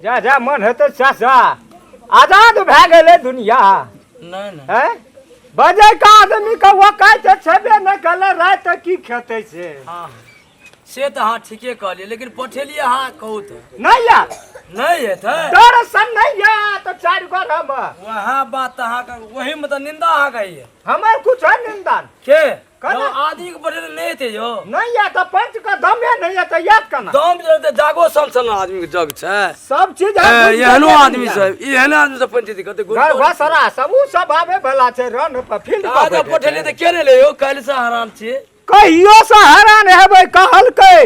जा जा मन हेतै चाचा आजाद भए गेलै दुनिया नहीं नहीं हैं बजे का आदमी का वकालत छेबे न कले रात की खेते से हाँ से तो हाँ ठीके कहलिए लेकिन पठेलिए हाँ कहू तो नहीं या नहीं है थे दर्शन नहीं या तो चार गो हम वहाँ बात हाँ का वही मतलब निंदा आ गई है हमार कुछ है निंदन के कहना? जो आदि के पठेले नहीं थे जो नहीं या तो पंच का दमे नहीं है तो याद करना दाम जलते जागो समसन आदमी के जग छे सब चीज एहनो आदमी सब एहनो आदमी सब पंचायती कहते घर घसरा सब उ सब आवे भला छै रन पर फील्ड पर आजा पठेले तो केने ले हो कल से हराम छे कहियो से हैरान हेबै कहलकै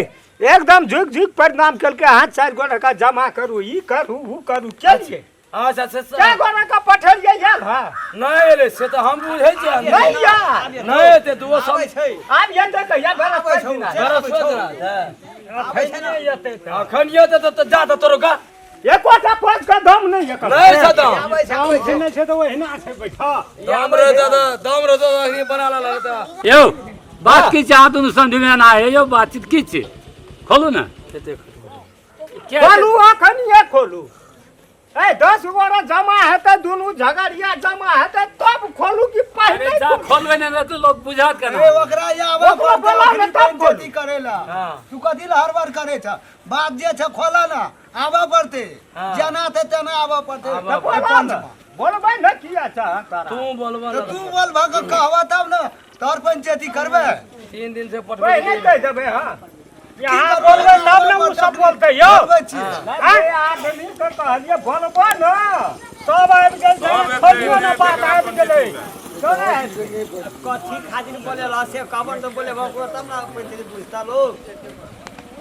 एकदम झुक झुक प्रणाम करके हाथ चार गो का जमा करू ई करू उ करू चलिए अच्छा से क्या गो का पठेलिए यार हां नहीं ले से तो हम बुझै छै नहीं यार नहीं ते दुओ सब छै आब ये तो कहिया घर पर दिना अखन ये तो जा तो तोरो का एकोटा पंच का दम नहीं है नहीं सदा नहीं छै तो ओहिना छै बैठा दाम रे दाम रे अखनी बना ला लगता यो बात की चाह तुम समझ में ना है यो बातचीत की छी खोलू ना खोलू अखन ये खोलू ए 10 गोरा जमा हेतै दुनू झगड़िया जमा हेतै तब खोलू कि पहले जा खोलबे ना तो लोग बुझा के ना ए ओकरा या आवा ओकरा बोला ने तब पंचायती करेला तू कथि ला हर बार करे छ बात जे छ खोला ना आवा पड़ते जना थे तना आवा पड़ते बोलबै न किया छ तारा तू बोलबा तो तू बोल भाग कहवा तब ना तोर पंचायती करबे 3 दिन से भाई पटवे नहीं कह देबै हां यहाँ बोलबै तब न उ सब बोलतै यो ए आदमी के कहलिए बोलबो न सब आबि गेल छै खोलियो न बात आबि गेलै कथी खातिर बोलेला से कबर तो बोले बाबू तब ना पंचायती बुझता लोग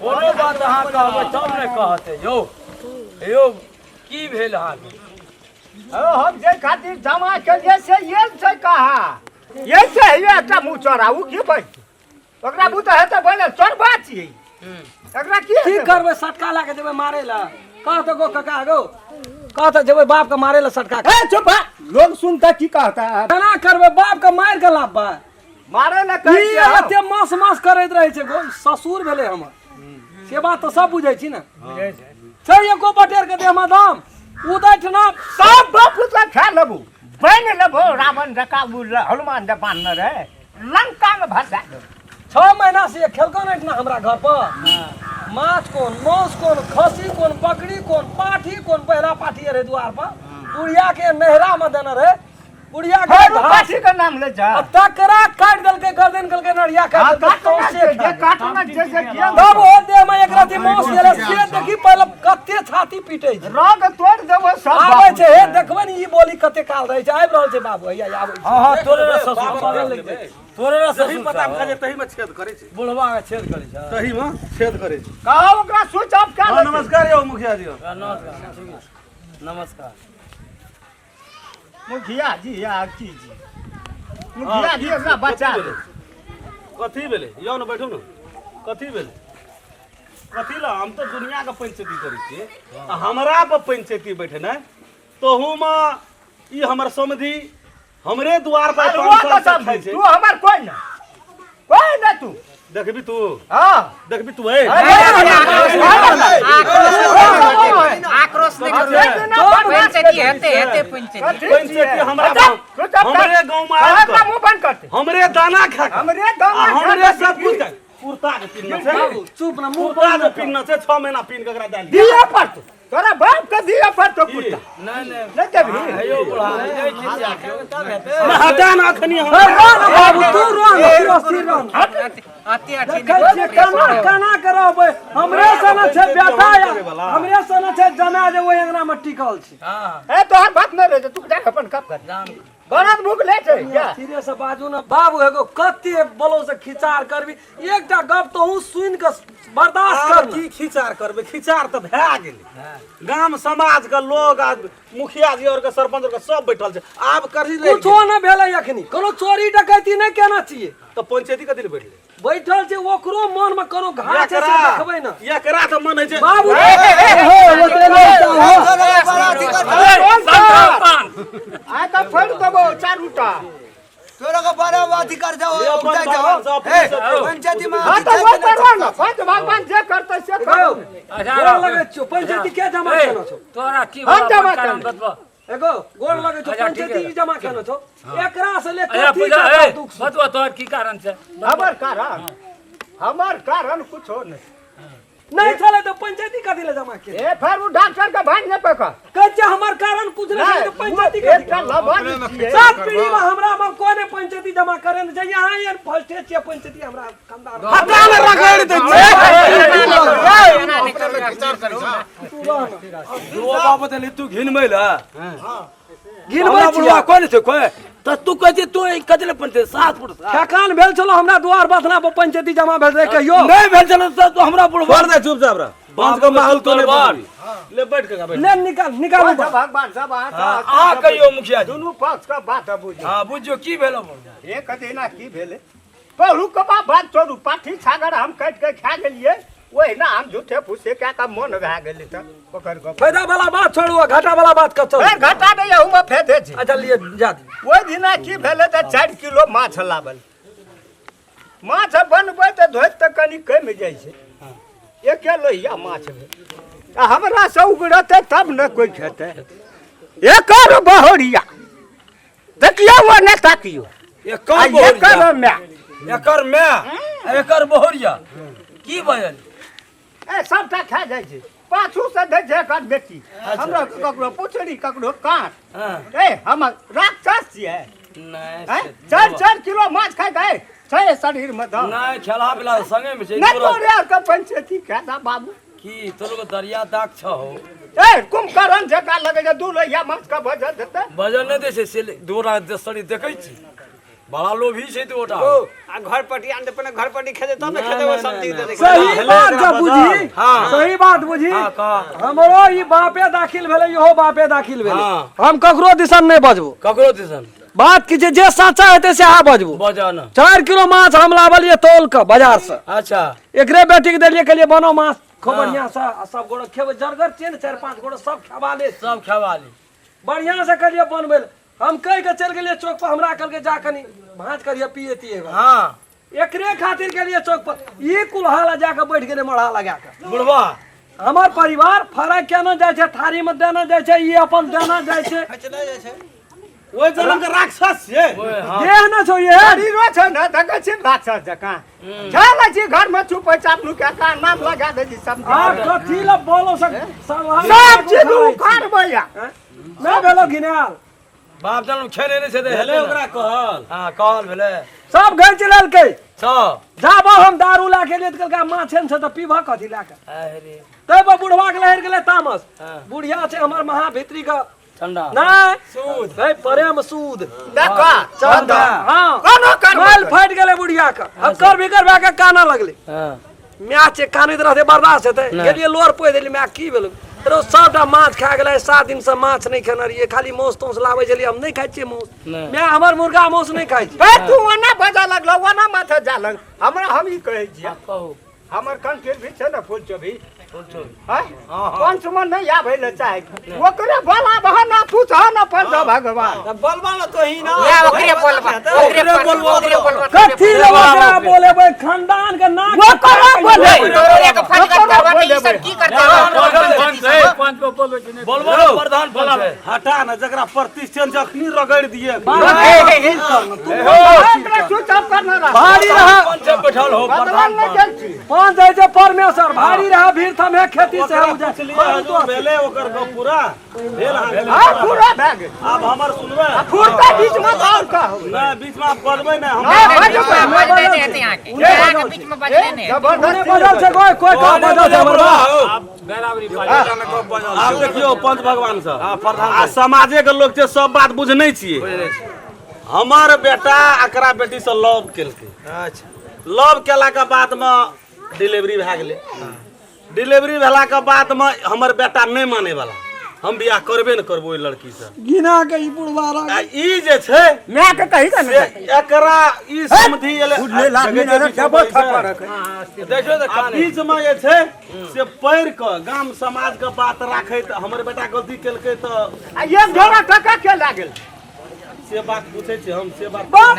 कोनो बात अहाँ कहबै तब ने कहते यो की भेल अहाँ हम जे खातिर जमा केलिए से ये छै कहा ये छै एकटा मुँह चोरा उ की बै ओकरा बुत हेतै बोले चोरबा छियै एकरा की की करबे सटका लाके देबे मारे ला कह तो गो काका गो कह तो जेबे बाप के मारे ला सटका ए चुप लोग सुनता की कहता है केना करबे बाप के मार के लाबा मारे ले ई कह एते मास मास करैत रहै छै गो ससुर भेले हमर से बात तो सब बुझै छी ना छै एको बटेर के देह में दाम उदैठ ना सब बाप से खा लेबू बन लेबो रावण रकाबू हनुमान दे बांधने रहे लंका में भसा दो 6 महीना से खेलको नहीं ना हमरा घर पर माछ कोन मौस कोन खसी कोन बकरी कोन पाठी कोन पहला पाठी रहे द्वार पर बुढ़िया के नहरा में देना रहे बुढ़िया के पाठी का नाम ले जा तकरा काट देल के गर्दन कल के नड़िया काट ये काटना जैसे किया तब ओ दे में एक राती मौस देले से देखी पहले कते छाती पीटे छै रग तोड़ देबो सब आबै छै हे देखबै न ई बोली कते काल रहै छै आबि रहल छै बाबू हैया आबै छै हां तोरे रे ससुर तोरे रे सही पता करे तही में छेद करे छै बुढ़वा के छेद करे छै तही में छेद करे छै कहा ओकरा स्विच ऑफ कर ले नमस्कार यो मुखिया जी नमस्कार मुखिया जी या की जी मुखिया जी एकरा बचा दे कथी भेले यो न बैठो न कथी भेले कथी ला हम तो दुनिया का पंचायती करै छियै आ हमरा पर पंचायती बैठे नै तोहू में ई हमर समधि हमरे द्वार पर वो तो सब तू हमर कोई ना तू देखबी तू हां देखबी तू ए आक्रोश नहीं करू पंचायती हेते पंचायती हमरे गांव में आके हमरा मुंह बंद करते हमरे दाना खा हमरे दाना हमरे सब कुछ कुर्ता के पिन्ना छै बाबू चुप ना मुंह कुर्ता के पिन्ना छै 6 महीना पिन के एकरा डाल दिया पर तो तोरा बाप के दिया पर तो कुत्ता नहीं नहीं देबी यो बुढ़ा नहीं खिसिया तब हेते ना हटा ना अखनी हम बाबू तू रो स्थिर रह अति देखै छियै काना करबै हमरे सने छै बेटा हमरे सने छै जना जे ओइ अंगना में टिकल छै हां ए तोहर बात नहीं रहे तू जा अपन कब कर गरज भूख ले छै क्या धीरे से बाजू ना बाबू एगो कते बोलो से खिचार करबी एकटा गप तो हूं सुन के बर्दाश्त कर की खिचार करबे खिचार त भए गेलै गाम समाज के लोग आ मुखिया जी और के सरपंच और के सब बैठल छै आब करही ले कुछो न भेलै अखनी कोनो चोरी डकैती नहीं केना चाहिए तो पंचायती कथि ले बैठले बैठल छै ओकरो मन में कोनो घाट छै से देखबै ना एकरा त मन है छै बाबू आ तो फड़ देबो चारूटा तोरा का बारे बात ही कर जाओ ये अपन उठा भगवान जाओ से अपने पंचायती में हाँ तो वो करो ना पंच भगवान जे करते से करो गोड़ लगे छो पंचायती के जमा केनो छो तोरा की हम जमा कारण करब। बतबा एगो गोड़ लगे छो अच्छा, ठीक है। पंचायती जमा केनो छो एकरा से ले अरे कथी पूजा का ए दुख छो? बतबा तोर की कारण छै हमार कारण कुछ हो नहीं नहीं चले तो पंचायती कथी ले जमा के ए फिर वो डॉक्टर का भाई ने पका कच्चा हमार कारण कुछ नहीं तो पंचायती एक कथी का लबन छिए सात पीढ़ी में हमरा में कोने पंचायती जमा करे न जाय यहाँ ये फर्स्ट छे पंचायती हमरा खानदान हटा ले रगड़ दे दो बाप बतले तू घिन मैला गिन हमरा बुढ़वा बचिया कोन छै कोई त तू कहै तू कतले पंचायत 7 फुट ठकान भेल छलो हमरा द्वार बसना पर पंचायती जमा भेल रहे कहियो नहीं भेल छल त तू हमरा बुढ़वा छोड़ दे चुपचाप रह बांस का माहौल तो नहीं ले बैठ के बैठ ले निकालो सब भगवान सब आ कहियो मुखिया जी दोनों पक्ष का बात बुझ हां बुझियो की भेलो एक दिना की भेले पहलू के बात छोड़ू पाठी छागर हम काट के खा गेलिए वही ना हम झूठे फूसे क्या का मन भए गेले त ओकर गप फायदा वाला बात छोड़ू घाटा वाला बात कर चल ए घाटा नहीं हूं मैं फेदे छी अच्छा लिए जा दी ओइ दिना की भेले त 4 किलो माछ लाबल माछ बनबै त धोइत त कनी कम जाइ छै एक लोहिया माछ भेल आ हमरा से उगड़ते तब न कोई खेते एकर बहोरिया देखियो वो न ताकियो एकर एकर में एकर बोहरिया की बजल ए सबटा खा जाइ छै पाछू से दे जे कर बेटी हमरा ककरो पुछड़ी ककरो काट हां ए हम राक्षस छियै नहीं 4 किलो माछ खाइ गए छै शरीर में दम नहीं खेला पिला संगे में छै नहीं तो रे का पंचायती खादा बाबू की तो लोग दरिया दाग छ हो ए कुंभकर्ण जका लगे जे दू लोहिया माछ का भजन देते बजल नहीं दे से दोरा दसड़ी देखै छी बड़ा लोभी छै तो ओटा आ घर पटी आन दे पने घर पटी खेदे तब न खेदे वो सब चीज दे सही बात जब बुझी हाँ। सही बात बुझी हां कह हमरो ई बापे दाखिल भेले इहो बापे दाखिल भेले हाँ। हम ककरो दिसन नहीं बजबो ककरो दिसन बात की जे साचा हेते से आ बजबो बजा न 4 किलो माछ हम लावलिए तौल के बाजार से अच्छा एकरे बेटी के देलिए कहलिए बनो माछ खूब बढ़िया से आ सब गोड़ खेबे जरगर चेन 4-5 गोड़ सब खवा ले सब खवाली बढ़िया से कहलिए बनबे हम कह के चल गेलिए चौक पर हमरा कहल के जा कनी भांज करिए पिएती है हां एकरे खातिर गेलिए चौक पर ई कुल्हाला जाके बैठ गेले मढ़ा लगा के बुढ़वा हमार परिवार फरक केना जाय छै थारी में देना जाय छै ई अपन देना जाय छै खचना जाय छै ओइ जन्म के राक्षस छै ओए हां देह न छौ ये शरीरो छै न देखै छी राक्षस जका चल छी घर में छुपै चापलू के का नाम लगा दे जी सब आ कथी ल बोलो सब सब चीज उखाड़बै या न भेलो घिनाल बाप जान खेले नहीं से दे हेले ओकरा कहल हां कहल भेले सब घर चलल के सब जाबो हम दारू ला के ले कल का माछन से त पीबा कथी ला के अरे तब बुढ़वा के लहर गेले तामस हाँ। बुढ़िया छै हमर महाभित्री का ठंडा नहीं सूद नहीं प्रेम सूद देखा चंदा हां कोनो माल फाट गेले बुढ़िया का अब कर बिकर भा के काना लगले हां म्या छै कानैत रहते बर्दाश्त हेतै गेलिए लोर पोइ देली म्या की भेल रो सबटा माछ खा गेलै 7 दिन से माछ नहीं खेने रहिए खाली मौस तौस लाबै छलिए हम नहीं खाइ छियै मौस म्या हमर मुर्गा मौस नहीं खाइ छी ए तू ओना बजा लगलो ओना माथे जा लग हमरा हम ई कहै छियै कहू हमर कंठीर भी छै न फूल चोभी बोलछो हां पंच मन नहीं आबै ले चाहे ओकरे बोला बहाना पूछ न पंच भगवान बलबा न तो ही ना ओकरे बोलबा ओकरे बोलबा कथी लगा बोले भाई खानदान के नाक वो करा बोले एक फट करवा ई सब की करते हो पांच को बोलो कि नहीं बोलबो प्रधान पंच है हटा न जकरा प्रतिष्ठित जखनी रगड़ दिए तू चुप करना भारी रहा पंच बैठल हो भगवान प्रधान ने पंच चल छी पांच जाय छै परमेश्वर भारी रहा भीड़ थमे खेती से हो ओकरा पुछलिए हजू भेले ओकर गप पूरा भेल हां पूरा भए गेल अब हमर सुनबै फूटता बीच में और का हो नहीं बीच में आप बजबै नहीं हम बजने नहीं देते यहाँ के यहाँ के बीच में बजने नहीं जबरदस्ती बदल छै कोई का बदल छै हमर बराबरी पाली आप देखियो पंच भगवान से आ समाजे के लोग छै सब बात बुझनै छियै हमर बेटा एकरा बेटी से लव केलकै अच्छा लव केला के बाद में डिलीवरी भए गेलै डिलीवरी भेला के बाद में हमर बेटा नहीं माने वाला हम बियाह करबे न करबो ओइ लड़की से गिना के ई बुढ़वा आ ई जे छै मैं के कही का से एकरा ई समझी एले जबो थप्पड़ देखियो त आ कान बीच में जे छै से पैर के गाम समाज के बात राखैत हमर बेटा गलती केलकै त एक ढोरा टका के लागल से बात पूछे छे हम से बात बाप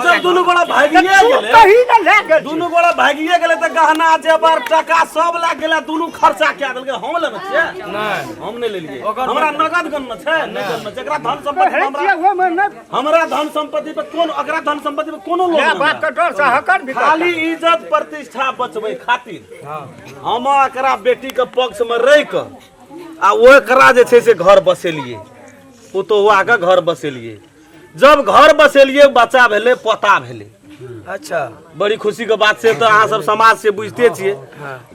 जब दुनू गोड़ा भागिए गेले कहीं ना ले गेल दुनू गोड़ा भागिए गेले त गहना जेवर टका सब लाग गेला दुनू खर्चा क्या देलके हम लेबे छे नहीं हम नहीं लेलिए हमरा नगद गन में छे नहीं गन में जकरा धन संपत्ति है हमरा वो में ना हमरा धन संपत्ति पे कोन अकरा धन संपत्ति पे कोनो लोग ये नहीं बात का डर से हकर भी खाली इज्जत प्रतिष्ठा बचबै खातिर हम एकरा बेटी के पक्ष में रह के आ ओकरा जे छै से घर बसेलिए पुतोहुआ के घर बसेलिए जब घर बसेलिए बच्चा भेले पोता भेले अच्छा बड़ी खुशी के बात से तो अहाँ सब समाज से बुझते छिए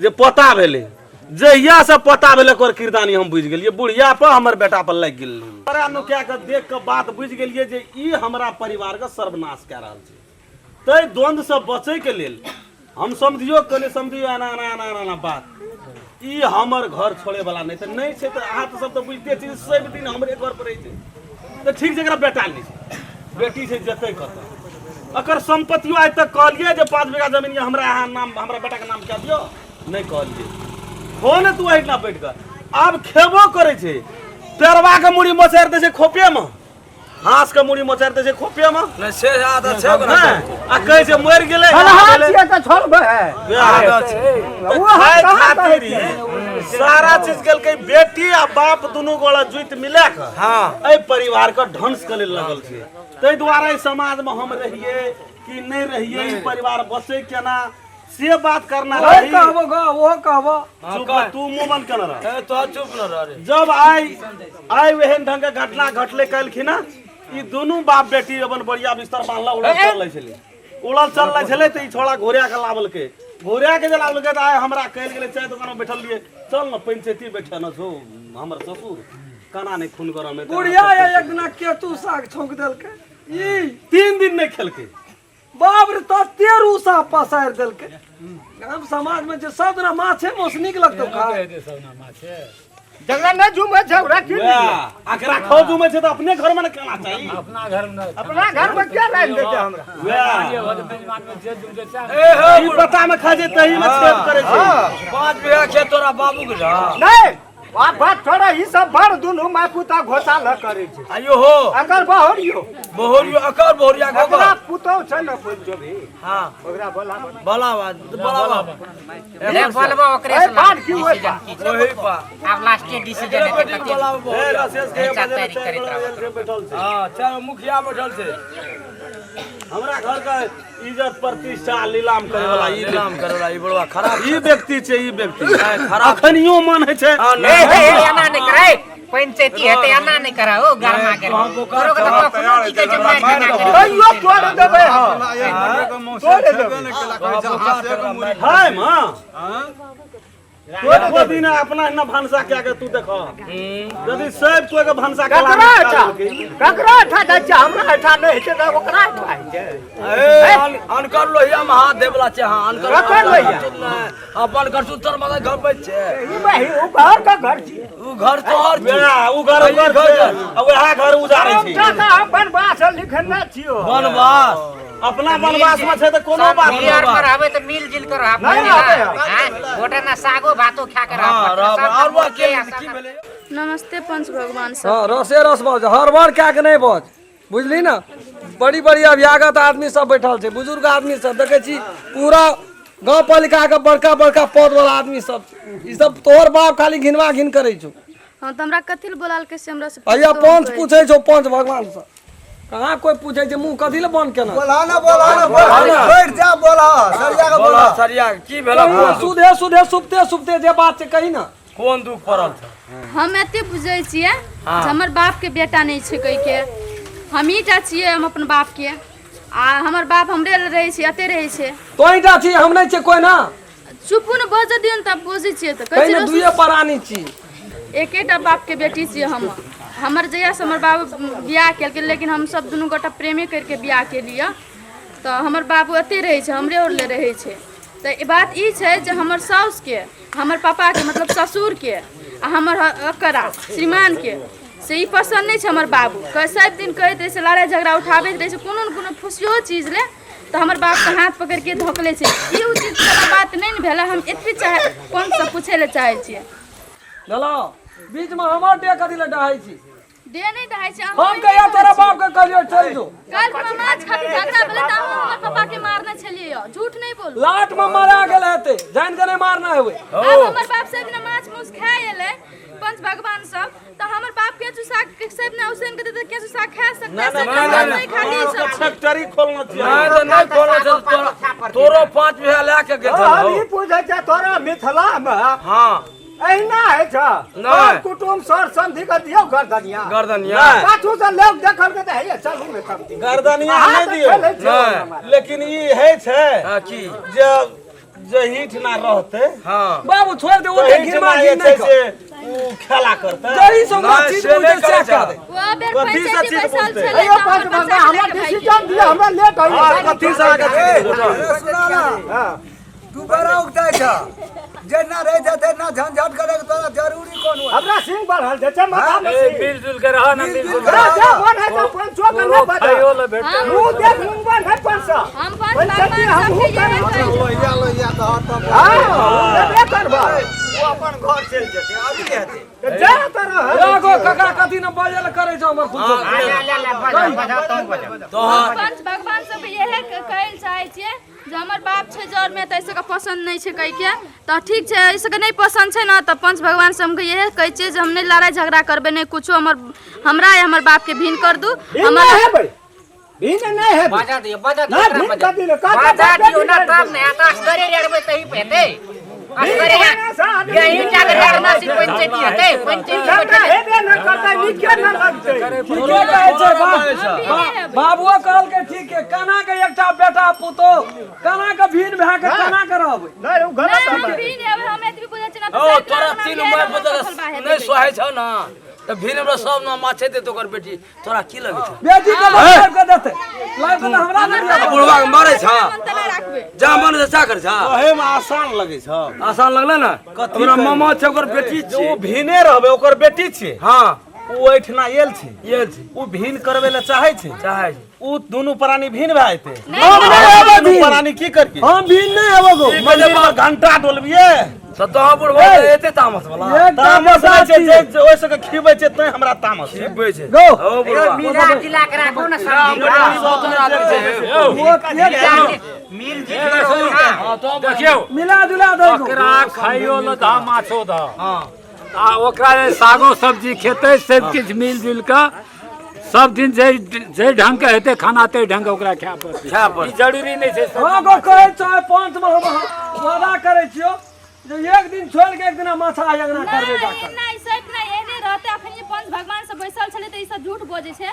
जे पोता भेले जहिया से पोता भेले ओकर किरदानी हम बुझ गेलिए बुढ़िया पर हमर बेटा पर लग गेल बड़ा नुकिया के देख के बात बुझ गेलिए जे ई हमरा परिवार के सर्वनाश कऽ रहल छै तै द्वंद्व से बचै के लेल हम समझियो कने समझियो आना बात ई हमर घर छोड़े वाला नहीं त नहीं छै त अहाँ त सब त बुझते छी सब दिन हमरे घर पर रहै छै त ठीक जकरा बेटा नहीं छै बेटी छै जतै कत अकर संपत्तियो आज तक कहलिए जे 5 बीघा जमीन ये हमरा यहाँ नाम हमरा बेटा के नाम क्या दियो नहीं कहलिए हो ने तू एहिना बैठ कर अब खेबो करे छै पेरवा के मुड़ी मोचार दे छै खोपे में हास के मुड़ी मोचार दे छै खोपे में नहीं से ज्यादा छे आ कहै छै मर गेलै हलाचिया का छोड़बे वो खातिर सारा चीज गेल के बेटी आ बाप दुनू गोड़ा जुइत मिला के हां ए परिवार के ढंस करे लगल छै तै दुआरे समाज में हम रहिए कि नहीं रहिए ई परिवार बसे केना से बात करना रही कहबो गा वो कहबो चुप तू मुंह बंद कर रहा ए तो चुप न रह रे जब आई वेहन ढंग के घटना घटले कलखिन ना ई दोनों बाप बेटी अपन बढ़िया बिस्तर बांधला उड़ल चल लै छले उड़ल चल लै छले त ई छोड़ा घोरिया के लावल के घोरिया के जे लावल के त आय हमरा कहल गेले चाय दुकान में बैठल लिए चल न पंचायती बैठे न छो हमर ससुर काना नहीं खून कर में बुढ़िया एक दिना केतु साग छौंक देलके ई 3 दिन नहीं खेलके बाप रे तो 13 सा पसार देलके गाम समाज में जे सब दिना माछे मोस नीक लगतो खा जगह न जुमे छै रखी अकरा खो जुमे छै त अपने घर में न खाना चाहिए अपना घर में अपना घर में क्या रह देते हमरा ए हो ई पता में खा जे तही में छेद करे छै 5 बीघा खेत तोरा बाबू के रहा नहीं आ बात छोड़ा ई सब बड़ दुनू माय पुता घोटाला करे छै आयो हो अगर बहरियो बोहरियो अकर बोहरिया ओकरा गोबर पुतौ छै न बोल जो भी हां ओकरा बोला बलावा ले बोलबो ओकरे ए से बात की होय बा वही बा अब लास्ट डिसीजन है कते ए रसेस के चार बजे तारीख करैत रहब। बैठल छै हां चल मुखिया बैठल छे हमरा घर का इज्जत प्रतिष्ठा नीलाम करे वाला ई नाम करोला ई बड़वा खराब ई व्यक्ति छै ई व्यक्ति खराब अखनियो मन है छै ए एना नहीं करे पंचायती हेते एना नहीं करा ओ गरमा के करो के तो कोनो की के जब मैं खाना करे कहियो तोड़ देबै हम तोड़ देबै हाय मां तो दिन अपना न भंसा क्या के तू देखो यदि सब कोई के भंसा ककरा ठा दै हमरा ठा नहीं छै त ओकरा ठा छै ए अनकर लोहिया में हाथ देवला छे हां अनकर ककर लोहिया? अपन घर सुतर में घर पे छे ई भाई ओ घर का घर छी उ घर तोहर छे उ घर आ वह घर उजारे छै का अपन बास लिखना छियो बनवास अपना बनवास में छै त कोनो बात क्लियर नहीं पर आवे तो मिल जुल कर आप नहीं आवे। हां गोटा ना सागो भातो खा कर और वो के की भेले नमस्ते पंच भगवान सब हां रसे रस बाज हर बार क्या के नहीं बाज बुझली ना बड़ी बड़ी अभ्यागत आदमी सब बैठल छै बुजुर्ग आदमी सब देखे छी पूरा गांव पालिका के बड़का बड़का पद वाला आदमी सब ई सब तोहर बाप खाली घिनवा घिन करे छौ हां त हमरा कथिल बोलाल के से हमरा से भैया पंच पूछे छौ पंच भगवान से कहाँ कोई पूछे छै मुंह कथि ले बंद केना बैठ जा बोला सरिया का बोला सरिया की भेला सुधे सुधे सुपते सुपते जे बात छै कही ना कोन दुख पड़ल छ हम एते बुझै छियै जे हमर बाप के बेटा नहीं छै कहि के हम ही टा छियै हम अपन बाप के आ हमर बाप हमरे ल रहै छै एते रहै छै तोही टा छी हम नहीं छै कोई ना चुप न बज दियन त बुझै छियै त कहीं ना कहै दुइये प्राणी छी एकेटा बाप के बेटी छियै हम हमर जया से हमर बाबू बियाह केलकै लेकिन हम सब दुनू गोटा प्रेमे करके बियाह केलिए तो हमर बाबू एते रहै छै हमरे ओर ले रहै छै तो ई बात ई छै जे हमर साउस के हमर पापा के मतलब ससुर के आ हमर अकरा श्रीमान के से ई पसंद नहीं छै हमर बाबू सब दिन कहैत रहै छै लड़ाई झगड़ा उठाबैत रहै छै कोनो न कोनो खुशियो चीज ले तो हमर बाप के हाथ पकड़ के धोकले छै ई उचित बात नहीं न भेलै हम एतबे चाहे कौन सा पूछे ले चाहे छियै चलो बीच में हमर डे कथि ले डहाई छी दे नहीं दहाई छै हम कहिया तोरा बाप के कहलियो चल जो काल में माछ खातिर झगड़ा भेलै त हमर पापा के मारने छलियै यो झूठ नहीं बोलू लाट में मारा गेल हेते जान के नहीं मारना है अब हमर बाप से दिन माछ मूस खाय एले पंच भगवान सब त हमर बाप के चुसा के सब ने उसन के दे के चुसा खा सकते से नहीं खाली सब फैक्ट्री खोलना नहीं नहीं खोलो तोरो 5 बीघा लेके गेल हम ई पूछै छै तोरा मिथिला में हां एहिना है छ नहीं। कुटुम सर संधि के दियो गर्दनिया गर्दनिया पाछू से लोग देखल के है चलू में सब दिन गर्दनिया नहीं दियो नहीं। लेकिन ई है छै हां की जे हिठ ना रहते हां बाबू छोड़ दे वो हिठ गिरमा ना गिर छै नहीं से ऊ खेला करते जही सो नहीं, चीज से मुझे नहीं करे से कर दे वो बेर कथी से पंचायती चीज बैसल बोलते? छलै अयो त पांच हमर बंदा बच्चा हमरा के भाई डिसीजन दिया हमरा लेट है कथी से आगे हां तू बड़ा उगता छ जेना रह जाते ना झंझट करे के तोरा जरूरी कोन हुआ हमरा सिंह बढ़ल जे छै माथा में ए, मिलजुल के रह ना मिलजुल के जा जा बन है तो पंचो के न बता खाइयो ले भेट मुंह देख मुंह है पंचा हम पंच भगवान सब के ये कहै लोहिया लोहिया तो हट हां ये करबा वो अपन घर चल जेते अभी हेते जा तरह एगो काका कथी न बाजल करे छ हमर खुद बजा तुम बजा तो पंच भगवान सब यही कहल चाहे छियै जे हमर बाप छै जर में त ऐसे का पसंद नहीं छै कह के त ठीक छै ऐसे का नहीं पसंद छै ना त पंच भगवान से हमके यही कहै छियै जे हम नहीं लड़ाई झगड़ा करबे नहीं कुछो हमरा या हमर बाप के भीन कर दू हमर है भाई भीन नहीं है बजा दियो बजा ना दियो भीन कर दिले का बजा दियो ना तब ने आकाश करे रेड़बे तही पेते यही जाकर रेड़ना सी पंचायती हेते पंचायती हे बे न करता निके न लगते ठीके कहै छै बाबुओ कहल के ठीक है कना के एकटा बेटा पुतो कना के भीन भए के कना के रहबै नहीं वो गलत नहीं, हम है भीन है हम एतबी बुझै छी ना ओ तोरा 3 उम्र पता नहीं सोहे छ ना त भीन में सब ना माछे दे तोकर बेटी तोरा की लगे छ बेटी के लाइफ के देते लाइफ तो हमरा नहीं बुढ़वा के मारे छ राखबे जा मन से चा कर छ कहे में आसान लगे छ आसान लगले ना हमरा मामा छ ओकर बेटी जो छी भीने रहबे ओकर बेटी छी हां ऊ एठना आयल छी ये छी ऊ भीन करबे ले चाहे छी चाहे ऊ दोनों प्राणी भीन भए जेते नहीं दोनों प्राणी की करके हम भीन नहीं हेबो गो मंदिर में घंटा डोलबिए सतो बुढ़वा एते तामस वाला एक तामस ना छै जे ओइ सके खिबै छै तै हमरा तामस छै बे छै गो ओ बुढ़वा मिला जिला के राखो ना सब वो मिल जी हां तो देखियो मिला जुला दो ओकरा खाइयो ले धा माछो धा आ ओकरा जे सागो सब्जी खेते सब किछ मिलजुल के सब दिन जे ढंग के हेते खाना ते ढंग के ओकरा खाय पड़तै ई जरूरी नहीं छै सब हां गो कहै छै पंच में हम वादा करै छियो जे एक दिन छोड़ के एक दिन माथा यज्ञ करबे जाकर नहीं सब नहीं एने रहते अखन जे पंच भगवान सब बैसल छले त ई सब झूठ बोझे छै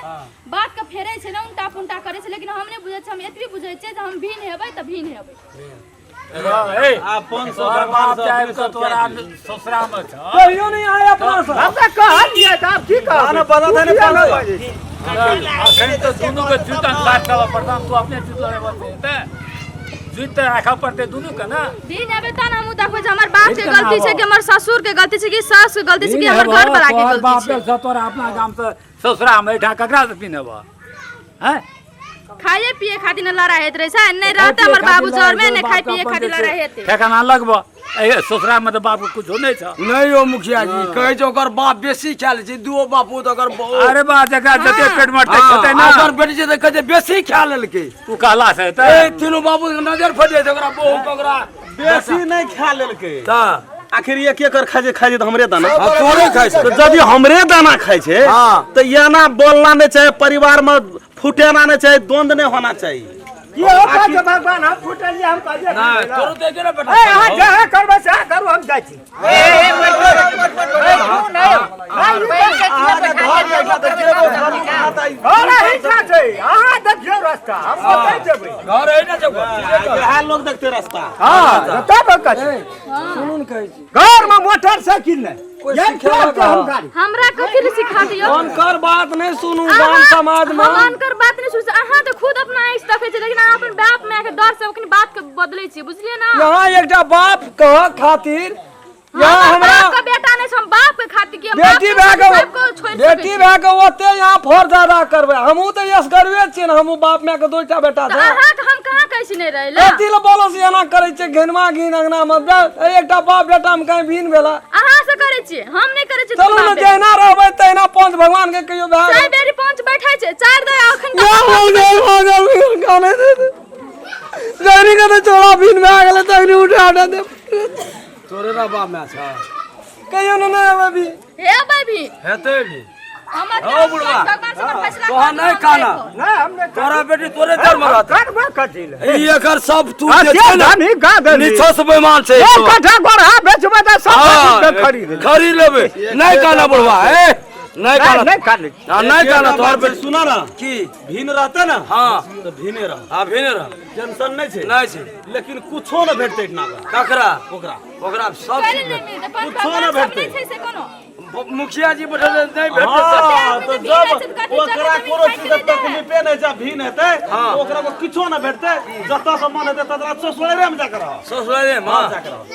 बात के फेरै छै ना उल्टा पुल्टा करे छै लेकिन हम नहीं बुझै छै हम एतबी बुझै छियै जे हम भीन हेबै त भीन हेबै ए आ 500 बाप जाए तो तोरा ससुरा में छ कहियो नहीं आए अपना से हमरा कहलिए त आप की कह ना पता था ने अखन तो दोनों के जूता काट के पड़ता तू अपने जूता में बसते जूता रखा पड़ते दोनों के ना दिन हेबै त हम देखबै जे हमर बाप के गलती छै कि हमर ससुर के गलती छै कि सास के गलती छै कि हमर घर वाला के गलती बाप छै से तोरा अपना गाम से ससुरा में ढा ककरा से पिनबा हैं खाए पिए खातिर न लड़ाई हेत रहे छै नहीं रहते हमर बाबू जर में नहीं खाए पिए खातिर लड़ाई हेते ठेकाना लगबा ए ससुरा में तो बाप को कुछ नहीं छ नहीं हो मुखिया जी कहे छै ओकर बाप बेसी खा ले छै दुओ बापू तो ओकर बहुत अरे बा जकरा जते पेट मरते खेते ना ओकर बेटी छै त कहे बेसी खा लेलकै तू कहला से त ए तीनों बापू के नजर फट जाय छै ओकरा बहु के ओकरा बेसी नहीं खा लेलकै ता आखिर एक एकर खाए छै त हमरे दाना तोरे खाइ छै तो जब हमरे दाना खाए छै हाँ। तो ये ना बोलना नहीं चाहिए परिवार में फुटेना नहीं चाहिए द्वंद नहीं होना चाहिए ये होता जे भगवान हम फुटलिए हम काजे ना तोरो देखे ना ए बेटा हां जहाँ करबे से करू हम जाइ छी अरे हिस्सा छै अहाँ देखियो रास्ता हम बताइ देबै घर है ना जब यहाँ लोग देखते रास्ता हां तब कछ सुनून कहै छी घर में मोटरसाइकिल नहीं कोई ये सिखेबा क्या का? हम गाड़ी हमरा कथि ले सिखा दियो अनकर बात नहीं सुनू गाम समाज में हम अनकर बात नहीं सुन अहाँ तो खुद अपना आँखि देखै छी लेकिन अहाँ अपन बाप माय के डर से ओकनी बात के बदलै छी बुझलिए ना यहाँ एकटा बाप कह खातिर यहाँ हमरा हमरा का बेटा नहीं हम बाप के खातिर कि हम बेटी बाप भए के सबको छोड़ि के बेटी भए के ओते यहाँ फर ज्यादा करबै हमहू तो यस करबे छियै ना हमहू बाप माय के दोटा बेटा छै अहाँ के हम कहाँ कहै छी नहीं रहले एती ले बोलो से एना करै छै घेनमा घिन अंगना में एकटा बाप बेटा में कहीं भीन भेला अहाँ से करे छियै, हम नहीं करे छियै। चलू ना जहिना रहबै तहिना पंच भगवान के कहियो भाग चार बेरी पंच बैठा छै, चार दे अखन गाने दे जहनी के तो चोड़ा बीन में आ गेले तखनी उठा दे तोरे ना बाप में छ कहियो ना अभी हे बाबी हेते भी हमर ओ बुढ़वा भगवान से हमर फैसला तोहा नहीं खाना ना हमने तोरा बेटी तोरे दर में रहत करबे कथी ले ई एकर सब तू आ जे से छै ना धनी गा दे निछस बेमान छै एक कट्ठा गोरहा बेचबे त सब के खरीद ले। खरीद लेबे नहीं खाना बुढ़वा ए नहीं खाना नहीं खाली नहीं खाना तोहर बेटी सुना ना की भीन रहते ना हां तो भीने रह हां भेने रह टेंशन नहीं छे नहीं छै लेकिन कुछो न भेटते इतना ककरा ओकरा ओकरा सब करे नहीं मिलते पंच कुछो भगवान ना सब भेटते। नहीं छै से कोनो मुखिया जी बैठल नहीं भेटते हाँ, तो भीन जब है, तो कथी ओकरा जगह कोनो जमीन चीज खाइ के तकलीफे नहीं छै भीन हेतै तो ओकरा को किछो न भेटते जता से मन हेतै ततरा ससुरे में जाकर रह ससुराले मां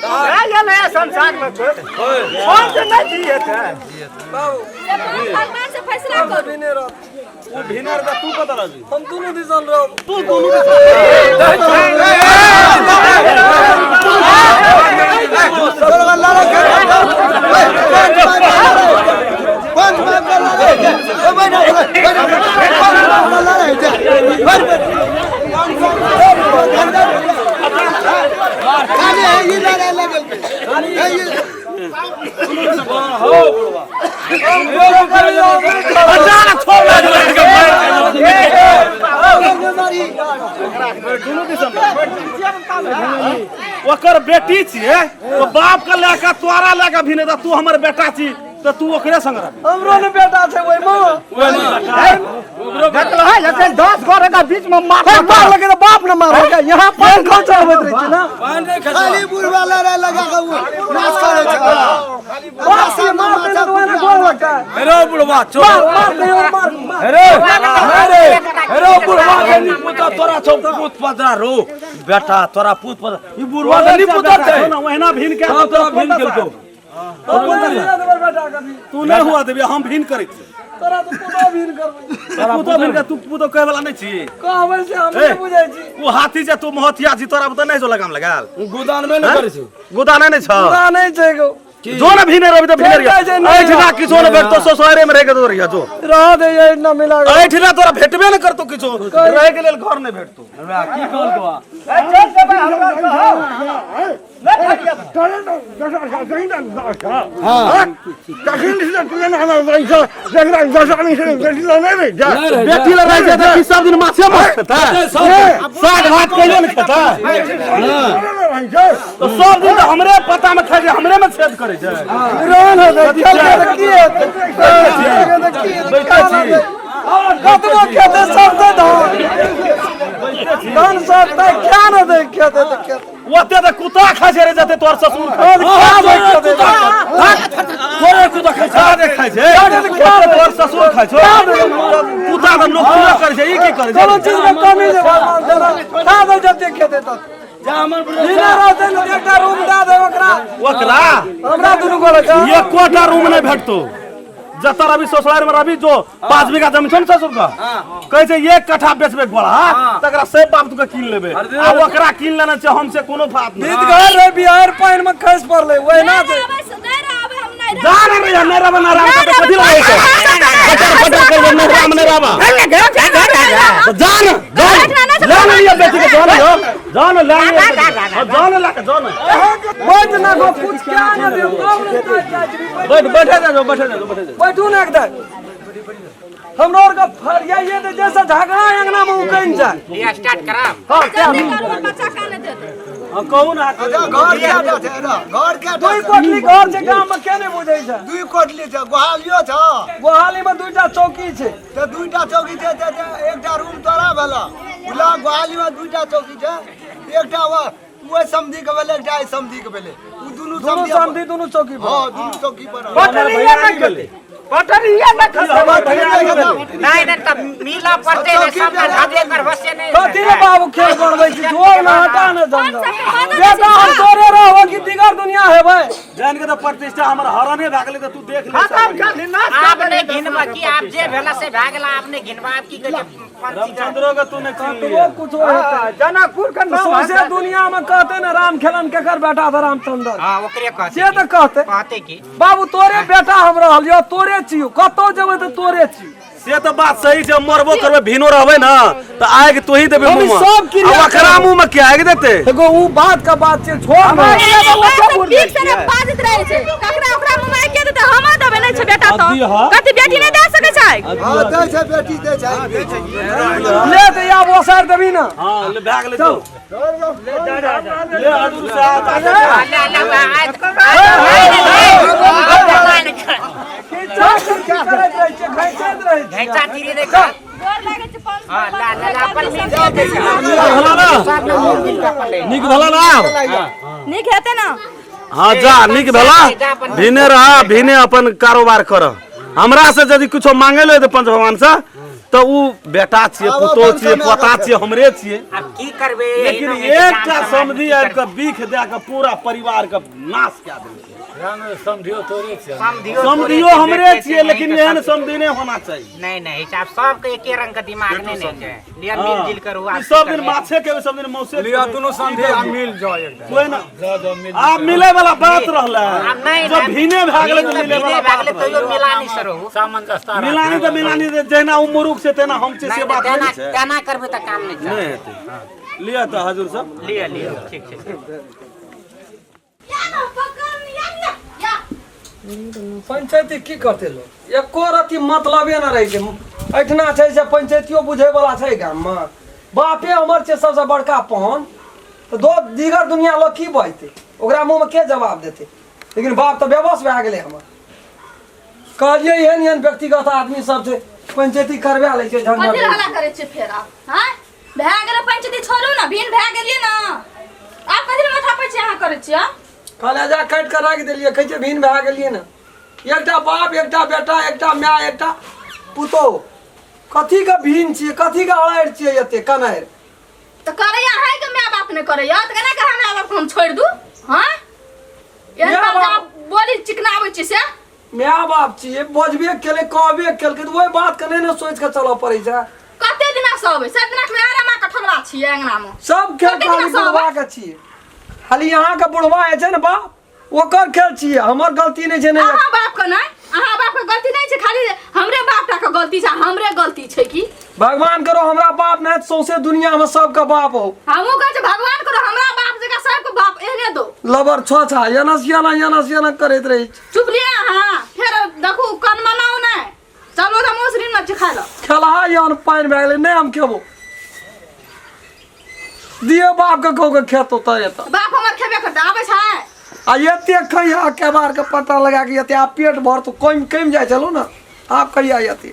आ ये नया संसार में कोई पंच नहीं दिए थे बाबू से पंच भगवान से फैसला करू। बिने रह वो भीने रे तू कत रह हम दोनों दिसन रह तू दोनों पंच भाग कर लड़ाई है ओ बैठो लड़ाई है खाली है ये लड़ाई लगल है ये अचानक छोड़ दे ओकर बेटी छिए तो बाप के लेके तोरा लेके भिने तू हमर बेटा छी तो तू ओकरे संग रह हमरो ने बेटा छै ओइ मां देखलो है जैसे 10 गोरे का बीच में मार मार लगे तो बाप ने मारेगा यहाँ पान खर्चा होत रहे छै ना खाली बुढ़वा लड़ाई लगा के वो नाश करे छै बाप से मार दे तो ना गोल लगता है हेरो बुढ़वा चोर मार दे मार हेरो बुढ़वा के नी पुता तोरा छौ पुत पदरा रो बेटा तोरा पुत पदरा ई बुढ़वा के नी पुता छै ना वहना भिन के हां तोरा भिन केलको बेटा कभी तू नहीं हुआ देबे हम भिन करै छी तोरा तो पुतो भीन करबै तू तो भिन के तू पुतो कहे वाला नहीं छी कहबै से हम नहीं बुझै छी वो हाथी जे तू महतिया छी तोरा तो नहीं जो लगाम लगाल गुदान में न करै छै गोदाना नहीं छ पूरा नहीं छै गो जो ना भिने रवि तो भिने भेट जाइ छै, ऐठ ना किछो न भेट तो ससुरे में रह के तो रहिया जो रह दे ये ना मिला ऐठ ना तोरा भेटबे न करतो किछो रह के लेल घर नहीं भेटतो हमरा की कहल तो चल सब हमरा कहो नहीं खड़िया बेटी ल रह जाते कि सब दिन माछे मार खाता साग भात कइले न खाता तो सब दिन तो हमरे पता में खाइ हमरे में छेद करे छै रोन हो गए खेल के की है बैठे छी कतबो खेते सब दे धान सब दे क्या न दे खेते तो खेते ओते त कुत्ता खा छै रे जते तोर ससुर खा तोरे कुत्ता खा छै खाइ छै तोर ससुर खा छै कुत्ता त नौकरी करे छै ई की करे छै कोनो चीज में कमी जे भगवान देला खा दे जते खेते तो जा हमर बिना रहते न एकटा रूम दे दे ओकरा हमरा दुनु गोला छ ये कोटा रूम नहीं भेटतो जता रवि ससुराल में रवि जो 5 बीघा जमीन छै न ससुर का कहै छै 1 कट्ठा बेचबे गोला तकरा से बाप तुके कीन लेबे आ ओकरा कीन लेना छै हमसे कोनो बात नहीं बीत घर रे बिहार पाइन में खस पड़ले ओए ना दे जान रे नरा बना राम के कथि लगे छै बटर बटर कर न राम ने रामा जान जान लिया बेटी के जान लो जान ला जान ला के जान बैठ ना गो कुछ क्या ना दे बैठे जा बैठे जा बैठू ना एकदम हम और का फरिया ये दे जैसा झगड़ा अंगना में उकैन जाए ये स्टार्ट कराम हां क्या बच्चा खाने दे हम कहू ना घर क्या जाते है ना घर क्या दुई कोटली घर से गांव में केने बुझै छै दुई कोटली छ गोहालियो छ गोहाली में दुईटा चौकी छै तो दुईटा चौकी छै एकटा रूम तोरा भेला बुला गोहाली में दुईटा चौकी छै एकटा वो समधी के भेले एकटा समधी के भेले उ दुनु समधी दुनु चौकी पर हां दुनु चौकी पर पटरिया नहीं गेले पटरिया न खसे नहीं नहीं तब मिला पड़ते ने सब धागे कर होसे नहीं कथि रे बाबू खेल बनबै छी झोल ना हटा ना जंगल बेटा हम तोरे रहो कि दिगर दुनिया है भाई जान के तो प्रतिष्ठा हमर हरने भए गेलै त तू देख ले खत्म कर दी नाच आपने घिनबा की आप जे भेला से भए गेला आपने घिनबा आप की कहै छै रामचंद्रो के तू ने वो कुछ जनकपुर के नाम सौंसे दुनिया में कहते ना राम खेलन केकर बेटा था रामचंद्र हां ओकरे कहते से तो कहते की बाबू तोरे बेटा हम रहल यो तोरे छियो कतौ जेबै त तोरे छियो से तो बात सही छै मरबो करबे भिनो रहबे ना त आग तू ही देबे अभी मुंह सब क्रिया अखरा मुंह में क्या आग देते एगो उ बात का बात छै छोड़ ना बीच से बाजत रहे छै ककरा ओकरा मुंह में के त हम देबे नै छै बेटा तो कथि बेटी नै दे सकै छै हां दे छै बेटी दे छै ले त या बोसर देबी ना हां ले भाग ले तो ले अदुल साहब घैचा तीरे ने का हां ला अपन मिल दे निक भला ना नीक हेते ना हां जा निक भला भिने रहा भिने अपन कारोबार कर हमरा से यदि कुछो मांगे ले पंच भगवान से तो उ बेटा छिए पुतो छिए पोता छिए हमरे छिए अब की करबे लेकिन एकटा समधी आबि के बीख दे के पूरा परिवार के नाश कए देलकै समझियो तोरे छै समधियो हमरे छिए लेकिन एहन समधी नहीं होना चाहिए नहीं नहीं हिसाब सबके एके रंग के दिमाग नहीं छै लिया मिल जुल करू ई सब दिन माछे के सब दिन मौसे लिया दोनों समझे मिल जाओ एकदम कोई ना आप मिले वाला बात रहला जब भिने भाग गेलै तो मिले वाला भाग ले तो मिलानी सरो सामंजस्य मिलानी तो जहिना उ मुरुख से तेना हम से बात देना नहीं छै देना करबे त काम नहीं नहीं हेतै लिया तो हजूर सब लिया लिया ठीक छै पंचायती की करते लोग एको रति मतलबे न रहे छै एठना छै से पंचायतियो बुझे वाला छै गाम में बापे हमर छै सबसे बड़का पहन तो दो दीगर दुनिया लोग की बजते ओकरा मुंह में के जवाब देते लेकिन बाप तो बेबस भए गेलै हमर कहलिए एहन एहन व्यक्तिगत आदमी सब छै पंचायती करवा लै छै कथि झंझट हल्ला करे छै फेर आप हां भए गेलै पंचायती छोड़ू ना भिन भए गेलिए ना आप कथि माथा पे छै अहाँ करे छियै कहले जा काट के राख देलिए कहै छै भिन भए गेलिए ना एकटा बाप एकटा बेटा एकटा माय एकटा पुतो कथी के भिन छियै कथी के अड़ार छियै एते कनार तो करे अहाँ के माय बाप ने करे त केना के हमरा बाप हम छोड़ दू हां एहन माय बात बाप- बोली चिकनाबै छै से माय बाप छियै बजबे केले कहबे केलकै तऽ ओहि बात के नहि ने सोचि के चलऽ पड़ै छै कते दिना से अबै सब दिना के आरामा कठलवा छियै अंगना में सब खेल कते खाली दिना से बुढ़वा के छियै खाली यहाँ के बुढ़वा है छै ने बाप ओकर खेल छियै हमर गलती नहि छै ने अहाँ बाप के नहीं अहाँ बाप के गलती नहीं छै खाली हमरे बाप टा के गलती छै हमरे गलती छै की भगवान करो हमरा बाप नहीं तऽ सौंसे दुनिया में सबके बाप हो हमहू कहै छै भगवान करो हमरा बाप जगह सबके बाप एहने दो लबर छोछा यनस याना करैत रही चुप लिया अहाँ फेर देखू कन मनाओ नहीं चलो तो मोसरी में खा लो खेलहा यान पानि भए गेलै नहि हम खेबो दियो बाप के कहू के खेतो तऽ एतऽ बाप हमर खेबे करते आबै छै आ एते खैया केबार के पता लगा के एते आप पेट भर तो कम जाए चलो ना आप कहिया एते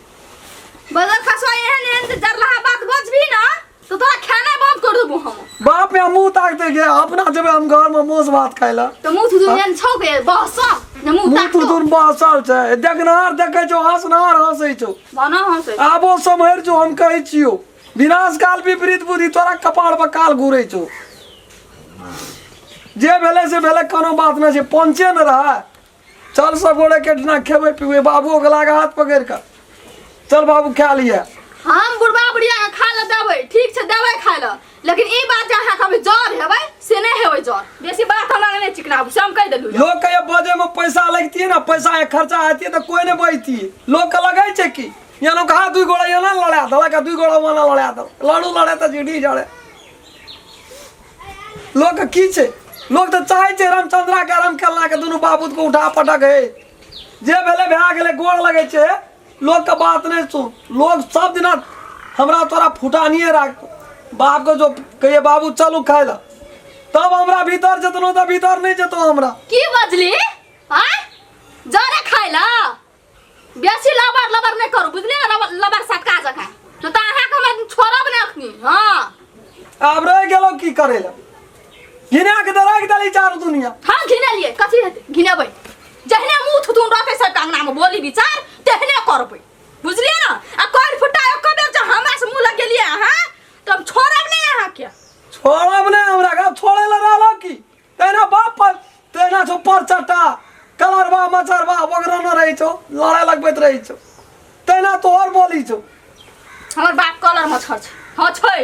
बदल खसवा एहन एहन जरलहा बात बचबी ना तो तोरा खाना बंद कर देबो हम बाप में मुंह ताकते गे अपना जेबे हम घर में मोस भात खाइ ला तो मुंह थुदु एहन छौ के बहस ने मुंह मुंह ताक तो दूर बसल छै देखनार देखे छौ हंसनार हंसै छौ बना हंसे आबो सम्हर छौ हम कहै छियो विनाश काल विपरीत बुद्धि तोरा कपाड़ पर काल घुरै छौ जे भेले से भेले कोनो बात न छै पहुंचे न रहा चल सब गोड़े के दिना खेबै पीबै बाबू के लागा हाथ पकड़ के चल बाबू खा लिया हम बुढ़बा बुढ़िया के खा ले देबै ठीक छै देबै खा ले लेकिन ई बात जे अहाँ कहबै जर हेबै से नहि हेबै जर बेसी बात हमरा नहि चिकनाबू से हम कहि देलू लोग के बजे में पैसा लगती ना पैसा के खर्चा हेती तो कोई नहीं बजती लोग के लगे छै कि यानो कहा दुई गोड़ा याना लड़ा दला का दुई गोड़ा वाला लड़ा दो लड़ू लड़े तो जीडी जड़े लोग के की छै लोग तो चाहे छै रामचंद्रा के राम खेलना के दुनू बाबूत को उठा पटक है जे भेले भए गेले गोड़ लगे छै लोग के बात नहीं सुन लोग सब दिना हमरा तोरा फुटानिए राख बाप को जो कहिए बाबू चलू खाए ला तब हमरा भीतर जतनो तो भीतर नहीं जतो हमरा की बजली हां जरे खाइ ला बेसी लबर नहीं करू बुझली ना लबर सटका जका तो ता अहाँ के हम छोड़ब नहीं अखनी हां अब रह गेलो की करे ला घिना के दराग दली चार दुनिया हां घिना लिए कथी हेते घिनेबै जहने मुंह थुथुन रहते सब कांगना में बोली विचार तेहने करबै बुझलिए ना आ कोन फुटा एको बेर जे हमरा से मुंह लग गेलिए हां तो हम छोड़ब नहीं अहाँ के छोड़ब नहीं हमरा का छोड़े ला रहलो की तेना बाप पर तेना छो ऊपर चटा कलरबा मचरबा वगैरह न रही छो लड़ाई लगबैत रही छो तेना तो और बोली छो हमर बाप कलर मछर छै हां छै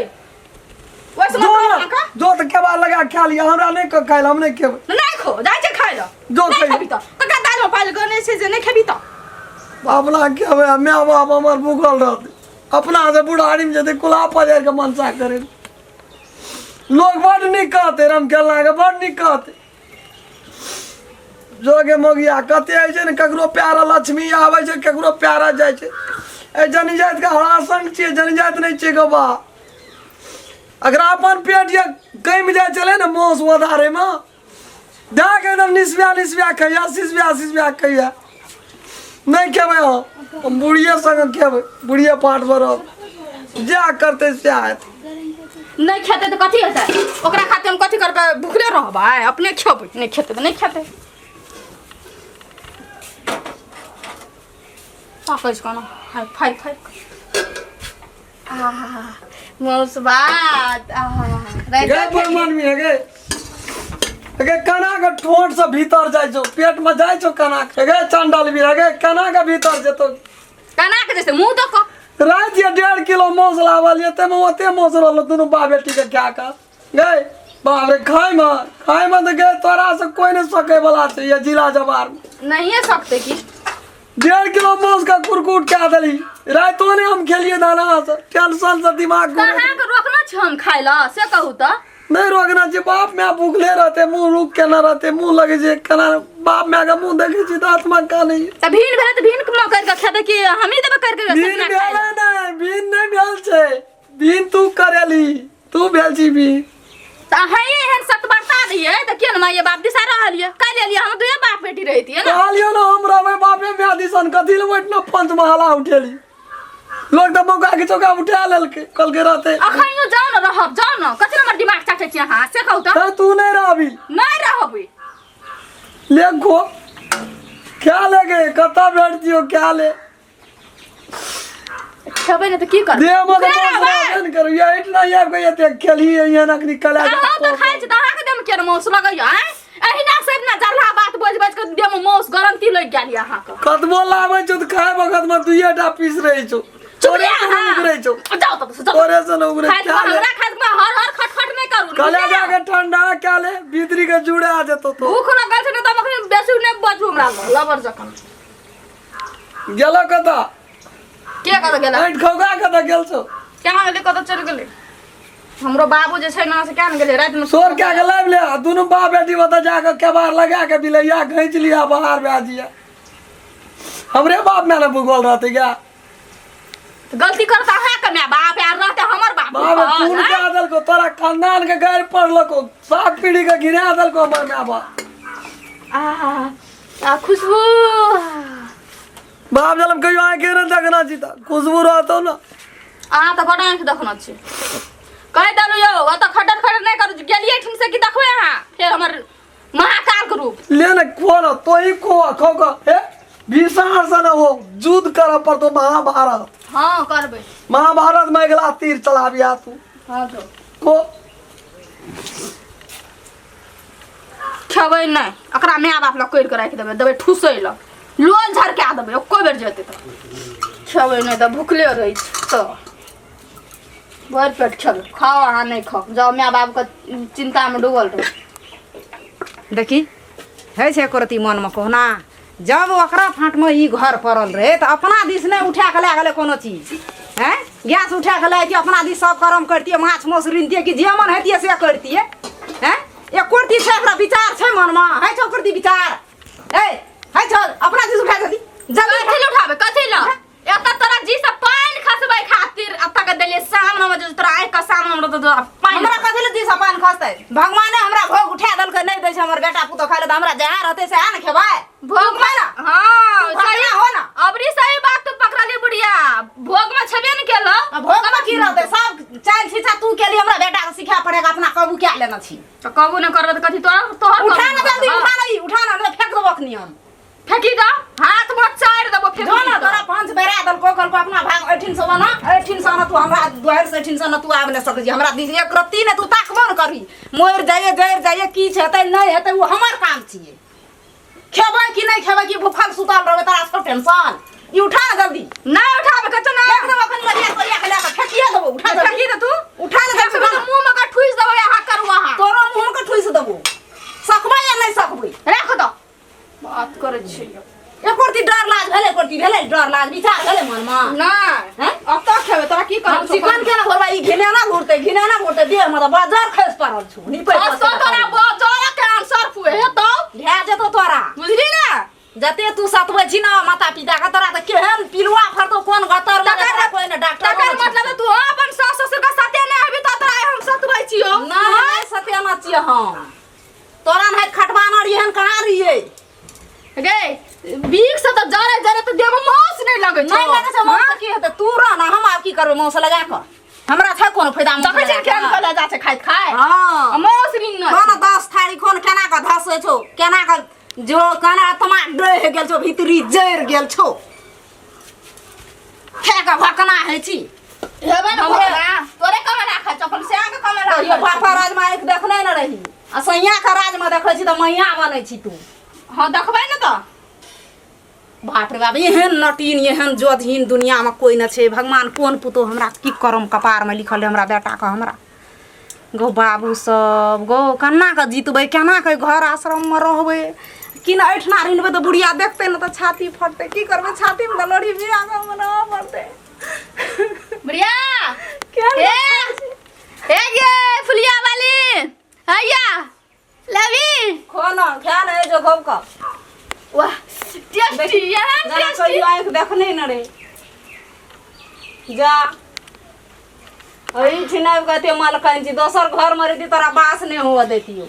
वैसे जो मत का जो तो के बार लगा खा लिया हमरा नहीं खाइल हम नहीं खेब नहीं खो जाय छै खाइ ल जो नहीं खाइ खबी त कका दाल में पाल गने छै जे नहीं खबी त बाबला के हमें मैं बाप हमर भूखल रहते अपना से बुढ़ाड़ी में जते कुला पजार के मनसा करे लोग बड़ नहीं कहते रम खेलना के बड़ नहीं कहते जोगे मोगिया कते आइ छै ने ककरो प्यारा लक्ष्मी आवे छै ककरो प्यारा जाय छै ए जनी जात के हरासन छियै जनी जात नहीं छियै गो बा अगर अपन पेट ये कम जाय चले ना मोस वधारे में जाके एकदम निस्बिया खैया सिसबिया खैया नहीं खेबै हम बुढ़िए संग खेबै बुढ़िए पाठ भरब जा करते से आयत नहीं खेते तो कथी हेतै ओकरा खातिर हम कथी करबै भूखले रहबै अपने खेबै नहीं खेते तो नहीं खेते पाकैस कोना फाइ मोस बात गे मन में गे कना के ठोट से भीतर जाय छो पेट में जाय छो कना गे चंडल भी गे कना के भीतर जेतो कना के जैसे मुंह तो रात ये 1.5 किलो मोस लावल ये ते में ओते मोस रहल दुनु बा बेटी के क्या का गे बाप रे खाय में तो गे तोरा से कोई नहीं सके वाला छै ये जिला जवार नहीं है सकते की 1.5 किलो मोस का कुरकुट क्या दली रातों ने हम खेलिए दाना से टेंशन से दिमाग कहां के रोकना छ हम खाइला से कहू त नहीं रोकना चाहिए बाप मैं भूखले रहते मुंह रुक के ना रहते मुंह लगे जे कना बाप मैं का मुंह देखे छी तो आत्मा का नहीं त भीन भेल त भीन के करके खेते कि हम ही देबे करके भीन भेल नहीं भीन नहीं भेल छे भीन तू करेली तू भेल छी भीन त हई एहन सत बता दिए त केन माय बाप दिसा रहलिए काल एलिए हम दुए बाप बेटी रहिती है ना कहलियो ना हम रहबे बापे में दिसन कथि ले बैठना पंच महला उठेली लोग तो मौका के चौका उठा लेलके कल के रहते अखनियो जाओ ना रहब जाओ ना कथि हमर दिमाग चाटे छी हां से कहू त तू नहीं रहबी नहीं रहबी ले गो क्या लगे कता बैठ दियो क्या ले खेबै ने त की कर दे मत बस करो ये इतना ये कोई ते खेली ये ना निकल आ हां त खाइ छ त अहाँ के देम के मौस लगैया हैं एहिना सब ना जरला बात बोझ के देम मौस गारंटी लग गेल अहाँ के कतबो लाबै छ त खाए वक्त में दुइटा पीस रही छ चोरे से उगरे छ जाओ त चोरे से न उगरे क्या ले हमरा खाद में हर खटखट नहीं करू कलेजा के ठंडा क्या ले भीतरी के जुड़े आ जतो तो भूख लगल छ न त मखनी बेसी ने बचू हमरा लबर जकन गेलो कता के कत गेला ऐठ खौगा कता गेल छ कहां गेले कत चल गेले हमरो बाबू जे छै ना से क्या न गेले रात में सोर क्या के लाइव ले दोनों बाप बेटी बता जाके केबार लगा के बिलैया घैंच लिया बाहर बाजिया हमरे बाप में ना भूगोल रहते क्या गलती करता है कि मैं बाप यार रहते हमर बाप बाप खून के आदल को तोरा खानदान के गैर पड़ल को 7 पीढ़ी के गिरे आदल को हमर में बाप आ खुशबू बाप जलम कहियो आके न देखना जीता खुशबू रहतो ना तो बड़ा आंख देखना छै कह दलो यो ओ तो खटर नहीं करू गेलिए ठीक से कि देखबे अहाँ फिर हमर महाकाल के रूप ले न खोल तो ही खो हे विशाल सन हो युद्ध कर पर तो महाभारत हां करबे महाभारत में गेला तीर चलाबिया तू हां तो को खेबै नहीं अकरा माय बाप ला कोइर के राख देबे ठुसै ल लोल झरका देबे कोई बेर जेते त खेबै नहीं त भूखले रही तो भर पेट खेल खाओ अहाँ नहीं खाओ जाओ माय बाप के चिंता में डूबल रहो देखी है छै करती मन में कहना जब ओकरा फाँट में ई घर पड़ल रहे तो अपना दिस नहीं उठा के ला गेले कोनो चीज हैं गैस उठा के लाइती अपना दिस सब कर्म करतिए माछ मौस रिनतिए कि जे मन हेतिए से करतिए हैं एक कोरती छै एकरा विचार छै मन में है छै करती विचार ए है छै अपना दिस उठा के दी जल्दी कथि उठाबे कथि ल एत तोरा जी से पानी खसबै खातिर अत के देले सामने में जो तोरा आइ के सामने में तो पानी हमरा कथि ल दी से पानी खसतै भगवाने हमरा भोग उठा देल के नहीं दै छै हमर बेटा पुतो खाले त हमरा जहाँ रहते से आ न खेबै भोग में ना हां सही हो ना अबरी सही बात तू पकड़ा ली बुढ़िया भोग में छबे न केलो भोग में की रहते सब चाल छिछा तू के लिए हमरा बेटा के सिखा पड़ेगा अपना काबू क्या लेना छी तो काबू न करबे त कथि तोहर उठा न जल्दी उठा न फेंक देबो अखनी हम फेंकी द हाथ में चार देबो फेंक धोना तोरा पांच बेरा दल को कल को अपना भाग 1800 बना 1800 न तू हमरा दुआर से 1800 न तू आब न सक जी हमरा दिस एक रत्ती न तू ताकबो न करी मोर जाइए की छते नहीं हेते वो हमर काम छिए खेबै कि नहीं खेबै कि भूखल सुतल रहबै तोरा सब टेंशन ई उठा ना जल्दी नहीं उठाबे कतो ना फेंक देबो अपन लड़िया तोरिया के लेके फेंकिए देबो उठा दे फेंकी दे तू उठा दे फेंक दे मुंह में का ठुइस देबो यहाँ कर वहां तोरो मुंह के ठुइस देबो सकबै या नहीं सकबै रख दो बात करे छी एकोरती डर लाज भेले डर लाज विचार भेले मन में ना हैं अब तो खेबे तोरा की हम कर चिकन के ना होबा ई घिनाना घुरते देह में तो बाजार खस पड़ल छु नी पे तो तोरा बाजार के आंसर पुए हे तो भे जेतो तोरा बुझली ना जते तू सतबै छी ना माता पिता के तोरा त केहन पिलुआ फरतो कोन गतर में तोरा कोई ना डॉक्टर तकर मतलब तू अपन सास ससुर का साथे नहीं हबी तो तोरा हम सतबै छियो नहीं सत्याना छिय हम तोरा नहीं खटवाना रिहन कहां रिये गे बीक से तो जरे तो देव मौस नहीं लगे छो नहीं लगे छ मौस की हेते तू रह ना हम आब की करबै मौस लगा कर हमरा छ कोन फायदा में देखै छै केन कला जा छै खाइत खाय हां मौस रिंग न कोन 10 थारी कोन केना के धसै छौ केना के जो केना तमा डह गेल छौ भीतरी जैर गेल छौ खेका भकना है छी हेबे न भोला तोरे कमे राखा चपल से आके कमे ये राखा बापा राज में एक देखने न रही आ सैया के राज में देखै छी त मैया बनै छी तू हां देखबै न तो बाप रे बाप एहन नटीन एहन जोधहीन दुनिया में कोई न छे भगवान कोन पुतो हमरा की करम कपार में लिखल है हमरा बेटा का हमरा गो बाबू सब गो कन्ना के जीतबै केना के घर आश्रम में रहबै कि न ऐठना रिनबै तो बुढ़िया देखते न तो छाती फटते की करबै छाती में लड़ी बिया के मना पड़ते बढ़िया क्या ए ये फुलिया वाली हैया लवी खाना क्या नहीं जो गौ का वाह टेस्टी यार जरा टेस्टी कोई आंख देखने न रे जा अई छिनाब कहते माल कंची दोसर घर में रहती तोरा बास नहीं हुआ देतियो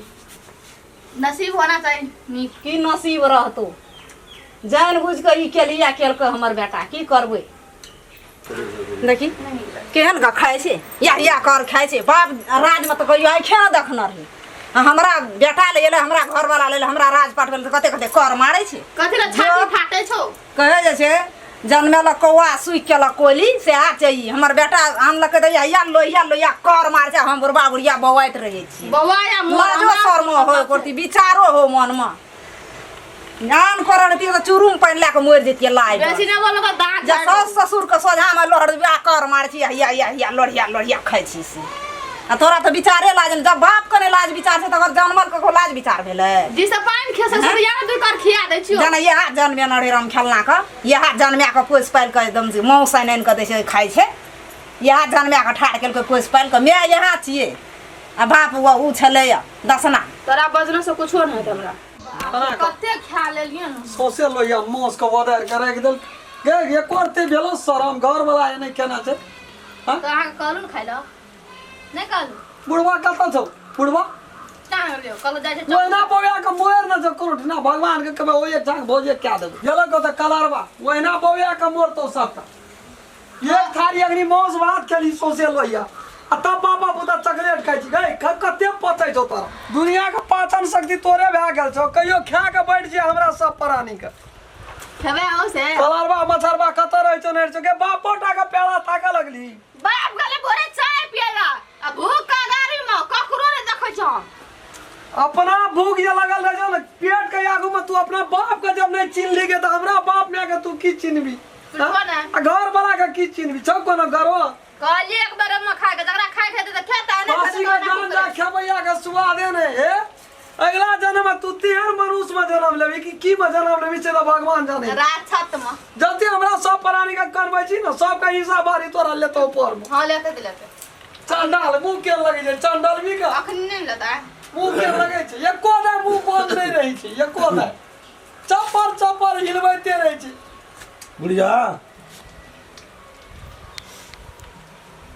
नसीब होना चाहिए नी की नसीब रहतो जान बुझ के ई केलिया केलक हमर बेटा की करबै देखी केहन का खाए छे या कर खाए छे बाप राज में तो कहियो आंखे न देखना रही हमरा बेटा ले एले हमरा घर वाला ले हमरा राज पाट में कते कते कर मारे छे कथि ला छाती फाटे छौ कहे जे छे जन्मेला कौआ सुई केला कोली से आ चाहिए हमर बेटा आनलक दैया या लोहिया कर मार छे हम बुढ़बा बुढ़िया बौआइत रहे छी बौआ या लाजो शर्म हो करती विचारो हो मन में ज्ञान कर रही तो चुरुम पानी लेके मोर जेतिए लाई बेसी न बोलो का दांत जा सास ससुर के सोझा में लोहड़बिया कर मार छी या लोहिया खाइ छी से आ तोरा तो विचारे लाज जब बाप कने लाज विचार छै तकर जनमल के लाज विचार भेलै जिसे पानी खेसे से या दू कर खिया दै छियो जना ये हाथ जन्मे न रे राम खेलना का ये हाथ जन्मे के पोस पाल के एकदम से मौस आइन के दै छै खाइ छै ये हाथ जन्मे के ठाड़ केल के पोस पाल के मैं यहाँ छिए आ बाप वो उ छले दसना तोरा बजना से कुछो नहीं होत हमरा कते खा लेलिए न सोसे लो या मौस का वदार करे के दल गे ये करते भेलो शरम घर वाला एने केना छै हां तो आके कहलु न खाइलो नहीं कहलु बुढ़वा कत छौ बुढ़वा टांग लियो कहलु जाय छै ओना बौया के मोर न जो करोट ना भगवान के कबे ओए टांग भोजे क्या देबो गेलो को त कलरवा ओना बौया के मोर तो सबटा एक थारी अग्नि मौस भात खेली सोसे लोया आ तब बाबा बुदा चॉकलेट खाइ छी गई कते पचै छौ तोरा दुनिया के पाचन शक्ति तोरे भए गेल छौ कहियो खा के बैठ जे हमरा सब प्राणी के खेबे हो से कलरवा मछरवा कत रहै छौ नै छौ के बापोटा के पेड़ा ताका लगली बाप गले भोरे चाय पिएला आ भूख का गाड़ी में ककरो ने देखै छ अपना भूख जे लगल रह न पेट के आगू में तू अपना बाप के जब नहीं चिन्ह ली के तो हमरा बाप में के तू की चिन्हबी आ घर वाला के की चिन्हबी छौ कोनो घरो कहली एक बार में खा के जकरा खाए खेते त खेता है फांसी का जान जा खेबैया के स्वादे ने हे अगला जन्म में तू तेहन मनुष्य में जन्म लेबी की में जन्म लेबी से तो भगवान जाने रात छत में जते हमरा सब प्राणी का करबै छी न सब का हिस्सा बारी तोरा लेतो ऊपर में हां लेते दिलते चंडाल मुंह के लगे छै चंडाल भी का अखन नहीं लेता है मुंह के लगे छै एको नै मुंह बंद नहीं रही छै एको नै चप्पर हिलबैते रही छै बुढ़िया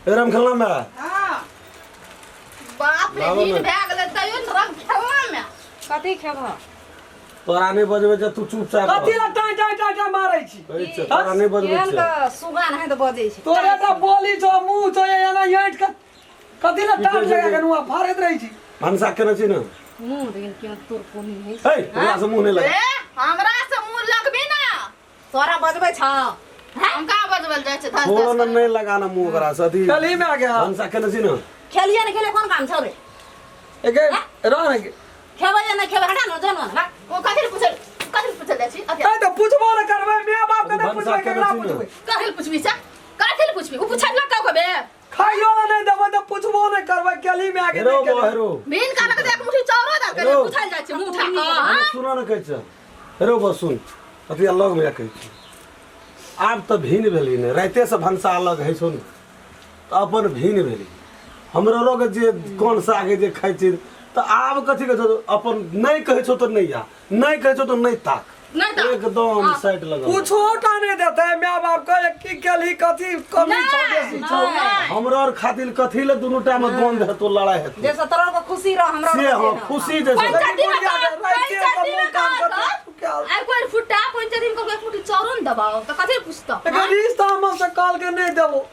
एरम खेलना में हां बाप रे दिन भए गेलै तइयो रंग खेलना में कथी खेबह तोरा नहीं बजबै जे तू चुपचाप कथी ला टाइ मारै छी कहै छै तोरा नहीं बजबै केहन छै के सुगान है तो बजै छै तोरे त बोली छौ मुंह छौ एना यैठ के कथी ला टाइम लगा के नुआ फाड़ैत रही छी भानसा केने छी न मुंह देखिन क्यों तोर कोनी है हे हमरा से मुंह नहीं लगा ए हमरा से मुंह लगबी ना तोरा बजबै छ हम का बजबल जाय छै थोड़ा न नहीं लगाना मुंह करा सदी कली में आ गया भानसा केने छी न खेलिए न खेले कोन काम छ रे एके रह न खेबै या नहीं खेबै हटा न जन वो कथि पूछल कथि पूछबे काहे पूछबी सा काहे पूछबी उ पूछा ना का कहबे खाइयो ला नहीं देबो त पूछबो नहीं करबै केली में आके हेरो बो हेरो मेन काना के एक मुठी चाउरो दा के पूछल जाय छै मुंह उठा के हां सुनो न कहै छ हेरो बो सुन अति अलग में कहै छ आब त भिन भेली ने राते से भंसा अलग है सुन त अपन भिन भेली हमरो रोग जे कोन सा आगे जे खाइ छी त आब कथि कहै छ अपन नहीं कहै छ त नहीं आ नहीं कहै छ त नहीं ताक नहीं ता एकदम साइड लगा पूछो टा नहीं देता है मां बाप का की केली कथी कमी छौ बेसी छौ हमरो और खातिर कथि ले दुनु टा में द्वंद है तो लड़ाई है जैसे तोरा को खुशी रह हमरा से हां खुशी जैसे आई कोई फुटा पंच दिन को एक मुठी चाउरो न दबाओ त कथि पूछता रिश्ता हम से काल के नहीं देबो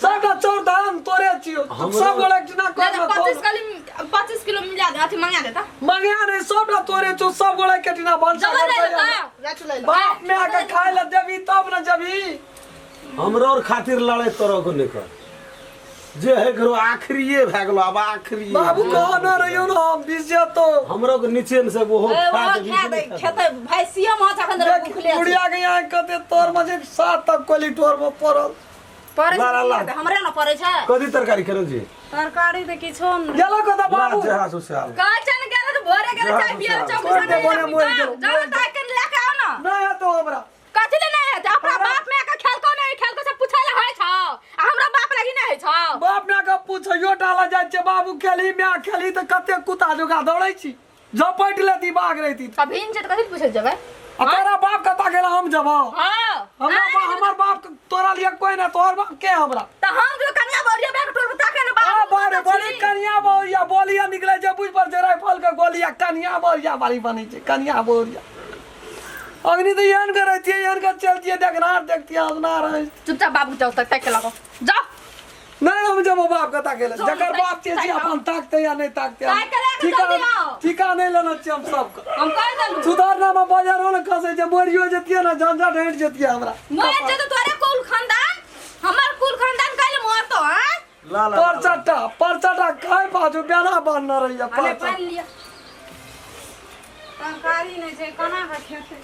सबका चोर दान तोरे छियो सब गोला ना कर 25 किलो मिला दे अथी मंगा देता मंगिया नहीं सबका तोरे छु सब गोला केटिना बंसा कर बाप में आके खाए ल देबी तब न जबी हमरो और खातिर लड़ाई तोरो को नहीं कर जे है करो आखिरीए भ गेलो अब आखिरी बाबू कहो न रहियो न हम बीजे तो हमरो के नीचे से वो खा दे खेते भाई सीएम माछ अखन भूखले बुढ़िया के यहाँ कते तोर मजे 7 तक कोली टोर में पड़ल परे ला, ला, ला। हमरे न परे छै कथी तरकारी करो जी तरकारी त किछो न गेलो कत बाबू जे हासु से आल काचन गेल त भोरे गेल चाय पियल चौक छोड़ दे बोले मोर के जाओ ताय के लेके आओ ना नहीं है तो हमरा कथि ले नहीं है अपना बाप में का खेल को नहीं खेल को से पूछै ले है छ आ हमरा बाप लगी नहीं है छ बाप में का पूछियो डाला जाय छै बाबू खेली में खेली त कते कुत्ता जोगा दौड़ै छी झपट लेती भाग रही थी कभी इन कथि पूछल जबै तेरा बाप कता गेला हम जबो हां हमर बाप तोरा लिए कोई ना तोर बाप के हमरा त हम जो कन्या बोरिया बैग टोल बता के ना आ बारे बड़ी कन्या बोरिया बोलिया निकले जे बुझ पर जे राइफल के गोलिया कन्या बोरिया बारी बनी छै कन्या बोरिया अग्नि तो यान करे थी यान का चलती है देखना देखती है ना रहे चुपचाप बाबू जाओ तक के लगो जाओ नहीं हम जब बाप कता गेले जकर बाप के जी अपन ताकते या नहीं ताकते ठिका नहीं लेना चाहिए हम सब हम कह देलु सुधारना में बाजारो न खसे जे मरियो जतिए ना झंझट हट जतिए हमरा मोए जे तो तोरे कुल खानदान हमर कुल खानदान काले मोर तो हां ला ला परचटा खाए पाछो बेना बन न रही अरे पान लिया तरकारी नहीं छै कोना के खेते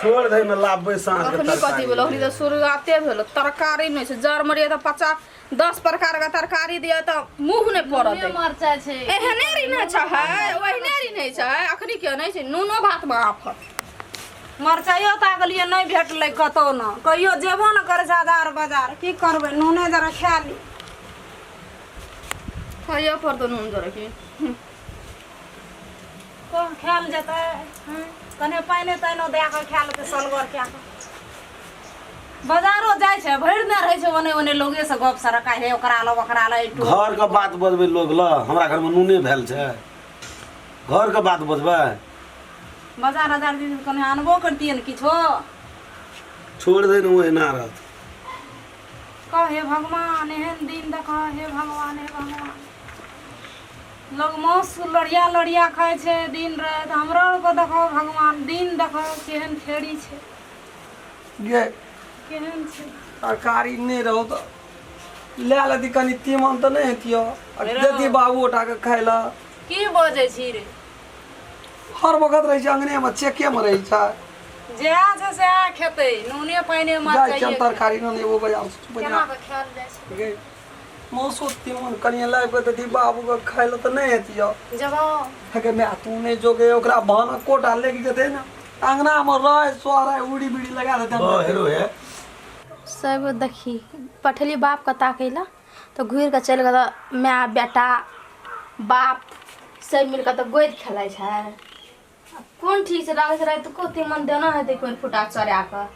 छोड़ दे न लाबे सांझ के अखनी कथि भेलो हरी त शुरुआते भेलो तरकारी नहीं छै जर मरिया त 50-10 प्रकार का तरकारी दिया त मुंह नहीं पड़त मरचा छै एहने री नहीं छ है ओहने री नहीं छ अखनी के नहीं छै नूनो भात में आफत मरचाइयो ताकलिए नहीं भेटलै कतौ न कहियो जेबो न करे बाजार बाजार की करबै नूने जरा खा ली खाइया पर तो नून जरा की कोन खाल जेतै कने पाइने ताइनो दे के खा लेतै सलगर क्या बाजारो जाय छै भरि न रहै छै ओने ओने लोगे से गप सरका हे ओकरा लो घर का बात बजबे लोग ल हमरा घर में नूने भेल छै घर का बात बजबे बाजार हजार दिन कने आनबो करतिए न किछो छोड़ दे न वो ना रहत कहे भगवान एहन दिन देखा हे भगवान लोग मौस लड़िया लड़िया खाए छे दिन रात हमरा को देखो भगवान दिन देखो केहन खेड़ी छे गे केहन छे तरकारी नहीं रहो तो ले लेती कनी तीमन तो नहीं हेतियो देती बाबू उठा के खाइला की बजे छी रे हर वक्त रही अंगने में चेके में रही छै जे छै से खेते नूने पाइने मर जाय जाइए छै तरकारी न वो बाजार केना के खाल जाय छै गे मौसो तीमन कनी लाइब के देती बाबू के खाइला तो नहीं हेतियो जबो हके मैं तू ने जोगे ओकरा भाना कोटा लेके जते ना अंगना में रह सोरा उड़ी बीड़ी लगा देते हेरो है सब देखी पठली बाप का ताकैला तो घूर के चल गया माँ बेटा बाप सब मिलकर तो गोद खेलाय छै कौन ठीक से लागे छै तो कोती मन देना है देखो फुटा चढ़ा कर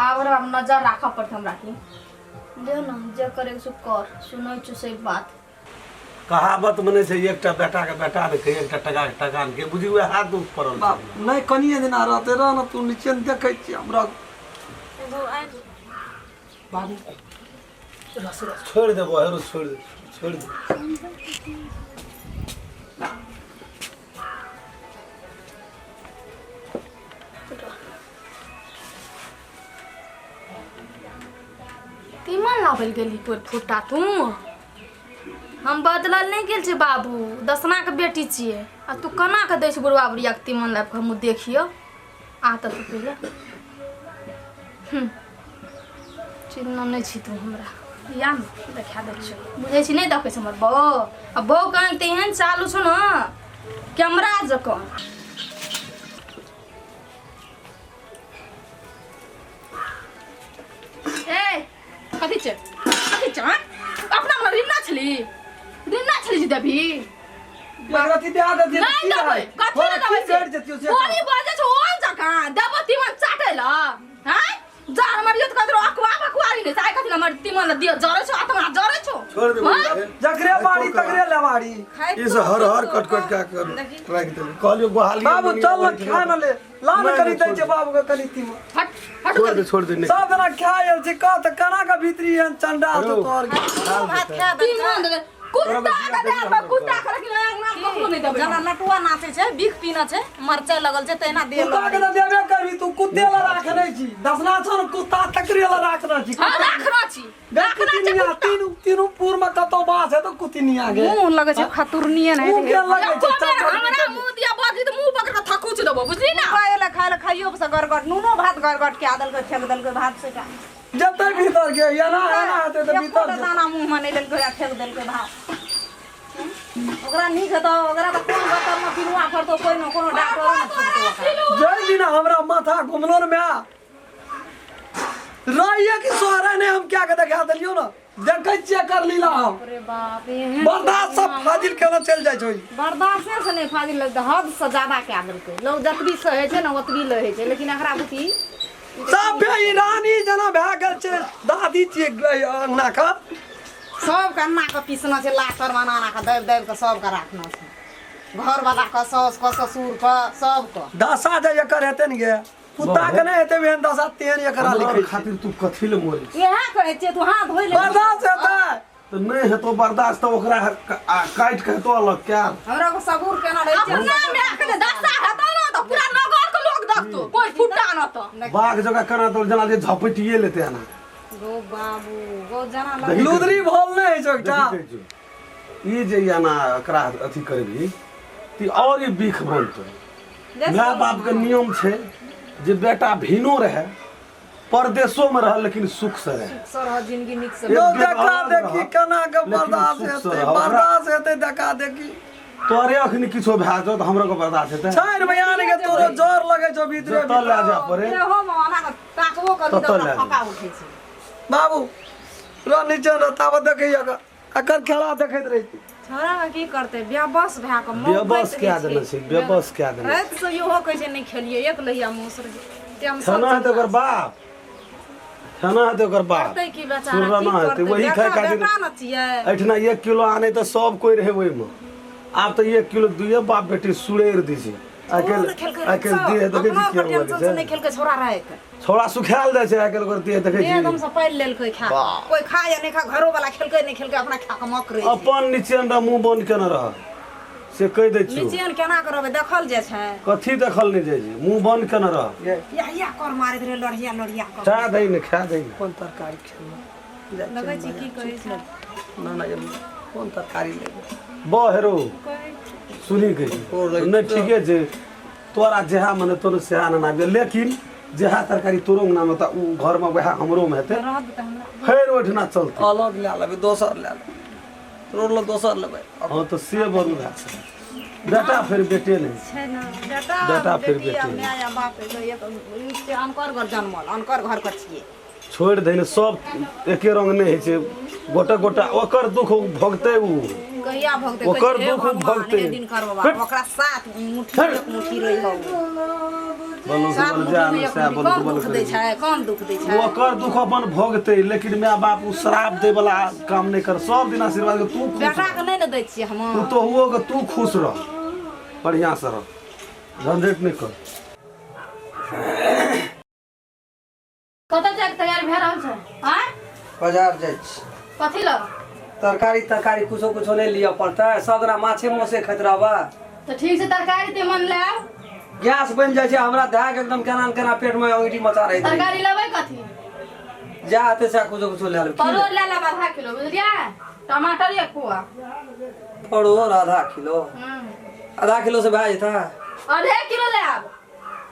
आवर अब नजर राखा पड़त हमरा की दे ना जे करे सु कर सुनै छु से बात कहावत मने छै एकटा बेटा के बेटा ने कहे एकटा टका के टका के बुझी हुए हाथ दुख पड़ल बाप नहीं कनिए दिन रहते रह न तू नीचे देखे छी हमरा बाबू छोड़ दे हेरो छोड़ दे तीमन लाबल गेली पर फुटा तू हम बदलल नहीं गेल छै बाबू दसना के बेटी छिए आ तू कना के दै छै बुढ़वा बुढ़िया के तीमन लाब के हम देखियो आ त तू पहिले चिन्ह नहीं छी तू हमरा या देखा दे छ बुझै छी नहीं देखै छ हमर बौ अब बौ कहीं तेहन चालू छ न कैमरा जक ए कथि छ अपना हमरा रिन्ना छली जी देवी गलती दे आ दे नहीं देबै कथि न देबै कोनी बाजे छ ओन जका देबो तिमन चाटै ल हैं जा हमर युद्ध कदरो अखवारी नै चाहे कथि न हमर तिमन दियो जरे छ आत्मा जरे छ छोड़ दे जकरे बाड़ी तकरे लवाड़ी इस हर हर कट कट क्या कर रख दे कहलियो गोहाली बाबू चल न खा न ले लान करी दै छै बाबू के कनी तिम हट छोड़ दे सब जना खायल छै का त कना का भीतरी हन चंडाल तो तोर भात खा दे तिमन कुत्ता का देर पर कुत्ता करे कि ना ककरो नहीं देबै जना नटुआ नाचे छै बिख पीना छै मरचाई लगल छै तैना दे कुत्ता के त देबे करबी तू कुत्ते ला राखनै छी दसना छन कुत्ता तकरे ला राखना छी हां राखना छी तीनू पूर में कतो बास है तो कुतिनिया गे मुंह लगे छै खतुरनिए नै मुंह के लगे छै हमरा मुंह दिया बाजी त मुंह पकड़ के थकुच देबो बुझली ना खाइला खाइयो से गरगट नूनो भात गरगट के आदल के फेंक देल के भात से का जतै भीतर के या ना आते त भीतर दाना मुंह में नै लेल के फेंक देल के भात ओकरा नीक हेतौ ओकरा त कोन गतर में पिनुआ करतो कोई न कोनो डॉक्टर न छुटतो जय दिन हमरा माथा घुमलो न मैं रहिए कि सोहरा ने हम क्या के देखा देलियो ना देखै छियै कर लीला हम अरे बाप रे बर्दाश्त सब फाजिल केना चल जाय छै बर्दाश्त से नहीं फाजिल लगता हद से ज्यादा कए देलकै लोग जतबी सहे छै ना ओतबी लहे छै लेकिन एकरा बुती सब ईरानी जना भए गेल छै दादी छियै अंगना का सब कन्ना के पीसना छै लाकर बनाना के दब दब के सब के राखना छै घर वाला के सास के ससुर के सब के दशा जे एकर हेतै न गे कुत्ता के नहीं हेतै वेन दशा तेन एकरा लिखै खातिर तू कथि ले मोरे इहे कहै छै तू हाथ धोइ ले बर्दाश्त हेतै तो नहीं हेतो बर्दाश्त तो ओकरा काट के हेतो अलग क्या हमरा को सबूर केना रहै छै अपना में के दस्ता हेतौ ना त पूरा नगर के लोग देखतो कोई फुटा न त बाघ जगह करा तो जना जे झपटिए लेते ना गो बाबू गो जना लग लुदरी भोल नहीं है एकटा ई जे या ना एकरा अथी करबी ती और ई बीख बनतो माय बाप के नियम छै जे बेटा भिनो रहे परदेशो में रह लेकिन सुख से रहे सरह जिंदगी निक से यो देखा देखी केना के बर्दाश्त हेतै देखा देखी तोरे अखनी किछो भए जाओ तो हमरा को बर्दाश्त हेतै चार बयान के तोरो जोर लगे छौ भीतरे तो ले जा परे हो माना के ताकबो करी तत त ले फका उठै छै बाबू रो नीचे रताव देखैया का अकर खेला देखैत रही छोरा के की करते बेबस भए के मौत बेबस क्या देने छै बेबस क्या देने रात से इहो कहै छै नहीं खेलिए एक लहिया मोसर टाइम खाना है तो ओकर बाप खाना है तो ओकर बाप करतै की बेचारा सुरना की है करतै तो वही खाए खातिर बेटा न छियै एठना 1 किलो आने तो सब कोई रहे ओइ में आब तो 1 किलो दुए बाप बेटी सुड़ेर दी छै आइकल दिए देखे छी क्या लगे छै नहीं खेलकै छोरा रहे के छोड़ा सुखायल जाय छै आइकल कर दिए देखे छी एकदम से पैल लेलकै खा कोई खा या नहीं खा घरो वाला खेलकै नहीं खेलकै अपना खा के मक रही अपन नीचे अंडा मुंह बंद केने रह से कह दै छी नीचे केना करबे देखल जाय छै कथी देखल नहीं जाय छै मुंह बंद केने रह या कर मारैत रहे लड़िया लड़िया कर खा दई ने खा दई कोन तरकारी खेलना लगै छै की कहै छै ना ना कोन तरकारी ले बहेरो सुनी गई नहीं ठीके छै तोरा जेहा मने तोर सेहा ना नाबे लेकिन जेहा तरकारी तोरो नाम त उ घर में वहा हमरो में हेते रह दे हमरा फेर ओठना चलते अलग ले लेबै दोसर ले लेबै तोर ल दोसर लेबै हां तो से बरू भए छै बेटा फिर बेटे नहीं छै ना बेटा बेटा फिर बेटी आ बेटी माय आ बाप एक अनकर घर जन्मल अनकर घर के छियै छोड़ देने सब एके रंग नहीं है छै गोटा गोटा ओकर दुख भोगते उ कहिया भगते ओकर दुख भगते दिन करबा ओकरा साथ मुट्ठी एक मुट्ठी रही हो बोलो साथ बोल मुट्ठी जा में न एक से मुट्ठी बोल कम बोल दुख दै छै कम दुख दै छै ओकर दुख अपन भोगते लेकिन माय बाप उ श्राप दे वाला काम नहीं कर सब दिन आशीर्वाद के तू खुश बेटा रह। के नहीं न दै छियै हम तू तो हुओ के तू खुश रह बढ़िया से रह झंझट नहीं कर कतऽ जाके तैयार भए रहल छै आय बाजार जाइ छी कथी ल तरकारी कुछो कुछो नहीं लिया पड़ता है सगरा माछे मोसे खैत रहबा तो ठीक से तरकारी ते मन ले गैस बन जाइ छै हमरा धाक एकदम केना न केना पेट में अंगीठी मचा रही तरकारी लेबै कथी जा आते से कुछो कुछो ले ले परोर ले लेब आधा किलो बुझलियै टमाटर 1 पुआ पड़ोर आधा किलो आधा किलो से भए जेता आधे किलो लेब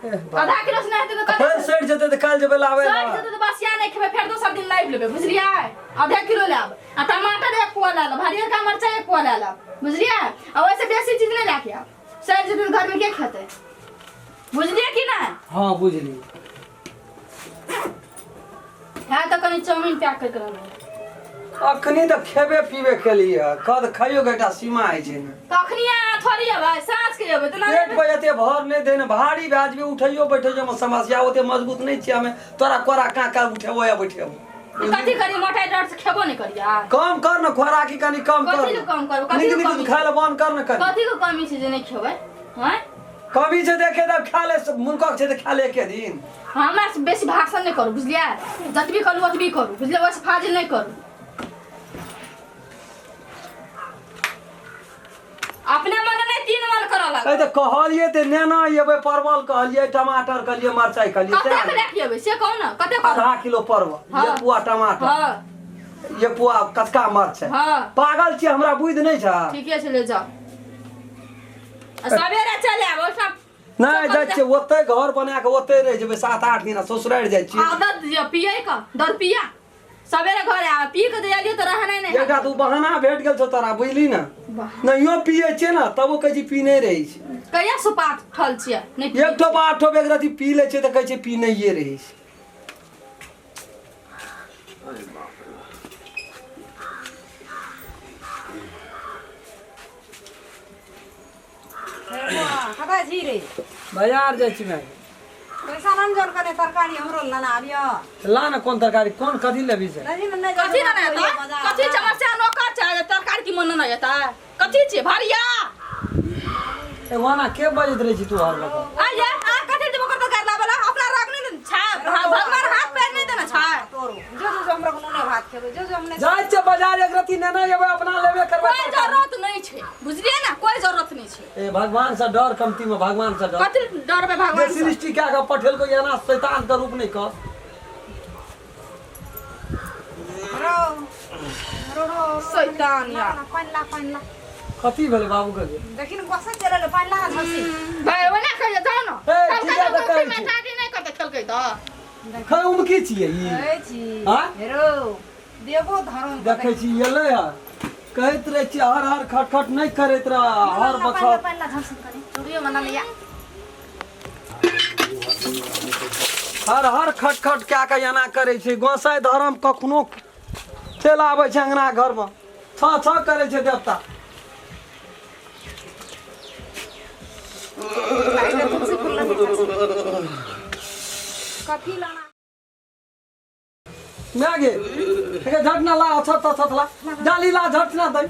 आधा किलो से नहीं हेतै तो फेर सड़ जेतै त काल जेबै लाबै सड़ जेतै तो बस या नहीं खेबै फेर दोसर दिन लाइव लेबै बुझलियै आधा किलो लेब आ टमाटर 1 पोआ ले लब हरियर का मिर्चा 1 पोआ ले लब बुझलियै आ वैसे बेसी चीज नहीं लेके आब सड़ जेतै तो घर में के खेतै बुझलियै कि नहीं हां बुझली है तो कनी चाउमीन पैक करके रख अखनी त खेबे पीबे केलिए कद खाइयो के एकटा सीमा है छै ने तखनिया थोड़ी है साँझ के एबै तना पेट पे एते भर नहीं देने भारी ब्याज भी उठैयो बैठैयो में समस्या ओते मजबूत नहीं छियै हमें तोरा कोरा का उठेबो या बैठेबो कथी करी मोटाई डर से खेबो नहीं करिया कम कर न खोराकी कनी कम कर कथी को कम करू कथी को कमी खाए ले बंद कर न कर कथी को कमी छै जे नहीं खेबै हैं कमी छै देखे तब खा ले मुनकक छै त खा ले के दिन हमरा से बेसी भाषण नहीं करू बुझलियै जतबी करू ओतबी करू बुझलियै वैसे फाजिल नहीं करू अपने मन नहीं 3 मन कर लग ए त कहलिए ते नेना एबे परवल कहलिए टमाटर कहलिए मरचाई कहलिए कते लेके एबै से कहू ना कते आधा किलो परवल हाँ। 1 पुआ टमाटर हां 1 पुआ कचका मरचाई हां पागल छी हमरा बुझ नहीं छ ठीके छै ले जाओ सवेरे चले आब ओठा नहीं जाय छी ओते घर बना के ओते रह जेबे 7-8 दिन ससुराल जाय छी आदत जे पिए का दर पिया सवेरे घर आ पी के दिया तो रहना नहीं एकटा तू बहाना भेट गेल छ तोरा बुझली ना नहियो पिए छै ना तबो कहै छी पी नहीं रही छै कहिया सुपात ठल छियै नहीं एक ठो बाठ ठो बेग रति पी ले छै त कहै छै पी नहीं रही छै कतै छी रे बाजार जाय छी मैं पैसा नन जोर करे तरकारी हमरो लाना आबियो ला ना कोन तरकारी कोन कथी लेबी से नहीं नहीं कथी ना रहता कथी समस्या नौकर छै तरकारी की मन नहीं आता कथी छै भरिया ए वाना के बजत रही छी तू हर लगा आ या आ कथी देबो कर कर लाबला अपना राग नहीं छै भगवान हाथ पैर नहीं देना छै तोरो जो जो हमरा को नूने भात खेबे जो जो हमने जाय छ बाजार एक रति नेना एबे अपना लेबे करबे कोई जरूरत नहीं छै बुझलिए ना कोई जरूरत नहीं छै ए भगवान से डर कमती में भगवान से डर कथी डरबे भगवान से सृष्टि क्या का पठेल को याना शैतान का रूप नहीं कर रो शैतान या पानी ला कथी भेल बाबू के देखिन गोसा चले ले पानी ला झसी भाई ओना कह जाओ ना ए, ठीक है, तो कहै छी। शादी नहीं करते खेलकै त खै उम की छियै ई कहै छी हां हेरो देबो धरम देखै छी एलै है कहैत रहे छी हर हर खटखट नहीं करैत रह हर बखत पानी ला झसी करे चूड़ियो बना लिया हर हर खटखट क्या के एना करै छै गोसाई धर्म कखनो चल आबै छै अंगना घर में छ करै छै देवता कथी लाना मैं गे हे झटना ला छत ला डाली ला झटना दई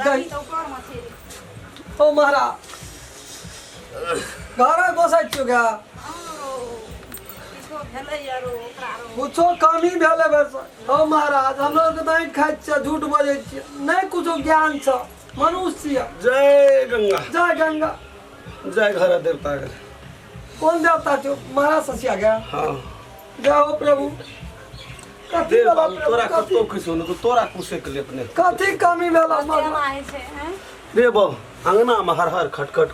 दादी तो ऊपर में छे ओ महाराज घर गोसाई छियो क्या किछो भेलै यारो ओकरा रो कुछो कमी भेले बस ओ महाराज हम लोग नहीं खाइ छियै झूठ बोलै छियै नहीं कुछो ज्ञान छ मनुष्य छियै जय गंगा जय गंगा जय घर देवता के कौन देवता छो महाराज ससिया गया हाँ जय हो प्रभु कथी देव भेला बाबू तोरा प्रभु कतो खुश होने तो तोरा कुसे के लिए अपने कथी कमी भेला केना महाराज आइ छै हैं रे बाबू अंगना में हर हर खटखट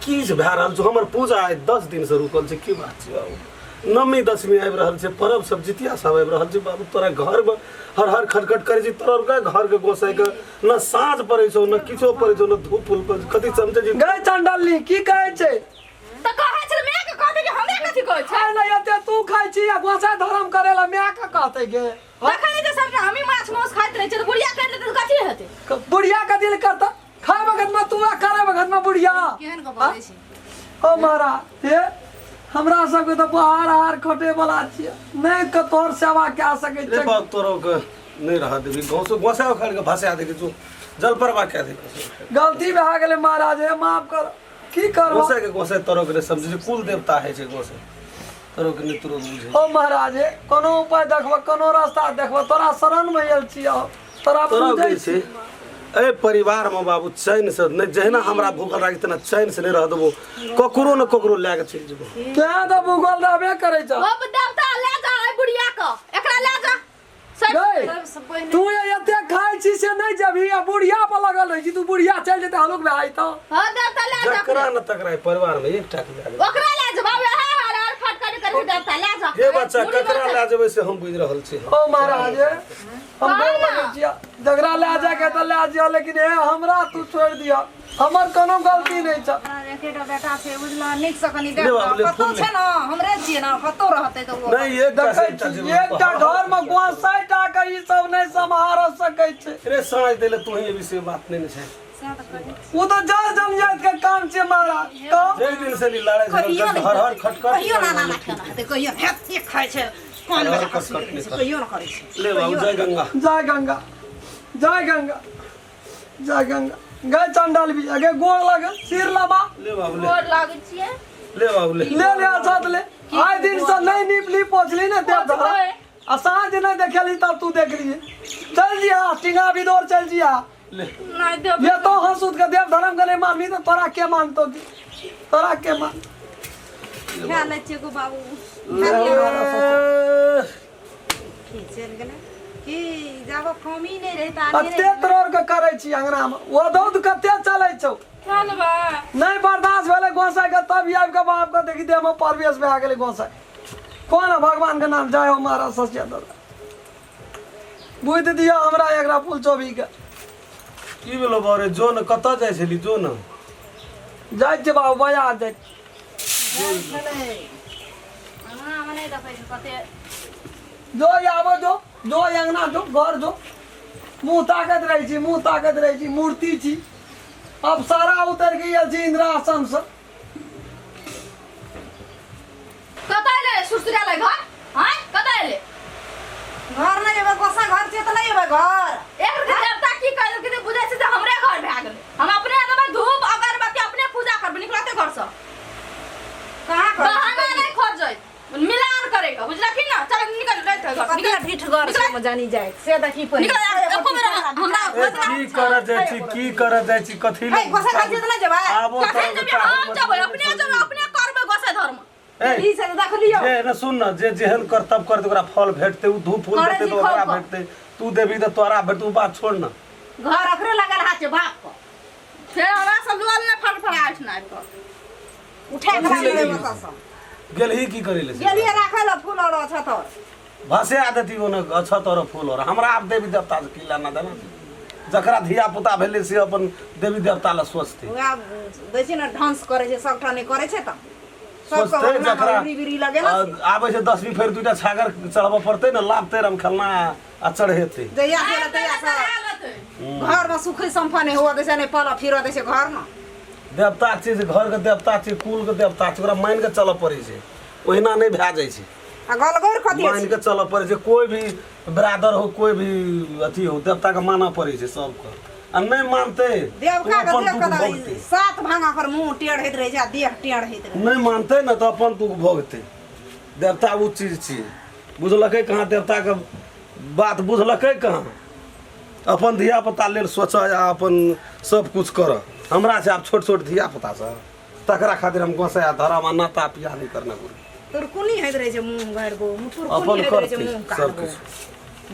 की भए रहल छौ हमर पूजा आइ 10 दिन से रुकल छै की बात छै बाबू नवमी दशमी आबि रहल छै पर्व सब जितिया सब आबि रहल छै बाबू तोरा घर में हर हर खटखट करे छी तोरा घर के गोसाई के न साँझ पड़े छौ न किछो पड़े छौ न धूप फूल पर कथी समझे छी गए चंडलनी की कहै छै त कहै छै मैं के कहते कि हमे कथी कहै छै छै नहीं एते तू खाइ छी या गोसाई धर्म करेला मैं का कहते गे देखै जे सब हमी माछ मौस खाइत रहै छै त बुढ़िया कर लेतै त कथी हेतै बुढ़िया का दिल करता खाए वक्त में तू करे वक्त में बुढ़िया केहन को बोलै छै ओ महाराज हे हमरा सबके तो बाहर हार खटे वाला छियै नहीं के तोर सेवा कए सकै रे छै बाबू तोरो के नहीं रहा देवी गाँव से गोसाई उखाड़ के भाषा दे के तू जल परवा कह दे गलती भए गेलै महाराज हे माफ कर की करबो गोसाई के गोसाई तोरो के समझे छी कुल देवता है छै गोसाई तोरो के नहीं तुरंत बुझे ओ महाराज हे कोनो उपाय देखबो कोनो रास्ता देखबो तोरा शरण में आयल छियै तोरा तोरा पूजै के छै ए परिवार में बाबू चैन से नहीं जहना हमरा भूखल राखी तना चैन से नहीं रह देबो ककरो न ककरो ले के चल जेबो क्या तो भूगोल रहबे करे छ ओ देवता ले जा ए बुढ़िया क एकरा ले जा गए तू ये एते खाइ छी से नहीं जबी या बुढ़िया पर लगल रही छी तू बुढ़िया चल जेते हलोक भाई तो हां देवता ले जा जकरा न तकरा परिवार में एकटा के ले ओकरा ले जा बाबू देवता ले जा हे बच्चा ककरा ले जेबै से हम बुझ रहल छी। ओ महाराज हम डर लगे छिया झगड़ा ले जा के तो ले जा, लेकिन हे हमरा तू छोड़ दिया, हमर कोनो गलती नहीं छ। एकेटा बेटा छै बुझला निक से कनी देख कतो छै ना हमरे छियै ना कतो रहते तो वो नहीं एक एकटा घर में गोसाइटा के ई सब नहीं सम्हार सकै छै। रे साँझ देले तू ही विषय बात नहीं छै। वो तो जड़ जमजात के काम छै महाराज। तो जै दिन से लड़ाई झगड़ा हर हर खटखट कहियो ना ना खाना ते कहियो हेत खाय छै कोन बेटा कहियो ना करे छै। ले बाबू जय गंगा जय गंगा जय गंगा जय गंगा। गए चंडाल भी आगे गोड़ लगे सिर लबा ले बाबू ले गोर लागै छियै। ले बाबू ले ले साथ ले। आइ दिन से नहीं निपली पोछली ना देव धरा आ साँझ नहीं देखली तब तू देख लिए। चल जिया टिंगा भी दौड़ चल जिया ले नहीं देव ये तो हंसूत के देव धर्म के नहीं माननी तो तोरा के मानतो तोरा के मान खा ले छै गो बाबू की चल गेले की जब कमी नहीं रहता कते तरह के करे छी अंगना में वो दूध कते चले छौ खा लेबा नहीं बर्दाश्त भेले गोसाई के तब आबि के बाप के देखी देह में परवेश भए गेले गोसाई। कौन है भगवान के नाम जय हो महाराज सचिया दादा बुझ दिया हमरा एकरा फूल चोबी के की भेलो बारे जो न कत जाय छली जो न जाय छै बाबू बाजार जाय हमरा मने देखै छै कते जो आबो जो अंगना जो घर जो मुंह ताकत रहे छी मूर्ति छी। अब सारा उतर गई छी इंद्रासन से। कतै ले सुरसुरा ले घर हां कतै ले घर नहीं एबे गोसा घर छै त नहीं एबे घर एक देवता की कहल कि बुझै छै जे हमरे घर भए गेलै। हम अपने आदमी धूप अगरबत्ती अपने पूजा करब निकलते घर से कहां कर बहाना नहीं खोज जाय मिलान करेगा बुझला कि ना। चल निकल ले घर निकल ढीठ घर से में जानी जाए से देखी पर निकल एको बेर हमरा की कर जाय छी कथी ए गोसा घर छै त नहीं जेबे आबो कखन जब हम जब अपने करबे गोसे धर्म ई से देख लियो जे न सुन न जे जेहन कर्तव्य करते ओकरा फल भेटते उ धूप फूल देते तो ओकरा भेटते तू देबी त तोरा भेट तू बात छोड़ न घर अखरे लगल हाथ छै बाप को फिर हमरा सब दुआल ने फड़फड़ाट ना आबि उठा के ले मत सब गेलही की करे ले गेलिए राखल फूल और छतर भाषे आदती हो न अच्छा तोर फूल और हमरा आप देवी देवता के किला ना देना जकरा धिया पुता भेले से अपन देवी देवता ला सोचते ओया बेसी न डांस करे छै सबटा नहीं करे छै त सोचते जकरा बिरी लगे ना आबै छै 10वीं फेर दुटा छागर चढ़ब पड़ते न लाभते रम खेलना आ चढ़ेते जया गेल तया से घर में सुख संपन्न हुआ देसे नहीं पल फिर देसे घर न देवता चीज घर के देवता चीज कुल के देवता चीज ओकरा मान के चल पड़े छै ओहिना नहीं भए जाइ छै आ गलगोर कथि मान के चल पड़े छै कोई भी बरादर हो कोई भी अथी हो देवता के माना पड़े छै सबके आ नहीं मानते देवका तो के अपन देव दुख के भोगते सात भांगा कर मुंह टेढ़ रहे जा देह टेढ़ रहे नहीं मानते न तो अपन दुख भोगते देवता वो चीज छियै बुझलकै कहाँ देवता के बात बुझलकै कहाँ अपन धिया पुता लेल सोच अपन सब कुछ कर हमरा से आप छोट छोट धिया पुता से तकरा खातिर हम गोसाया धर्म नाता पिया नहीं करना गुरु तोर कुनी हैत रहे छै मुंह भर गो मुतुर अपन कुनी हैत रहे छै करते मुंह सब काट कुछ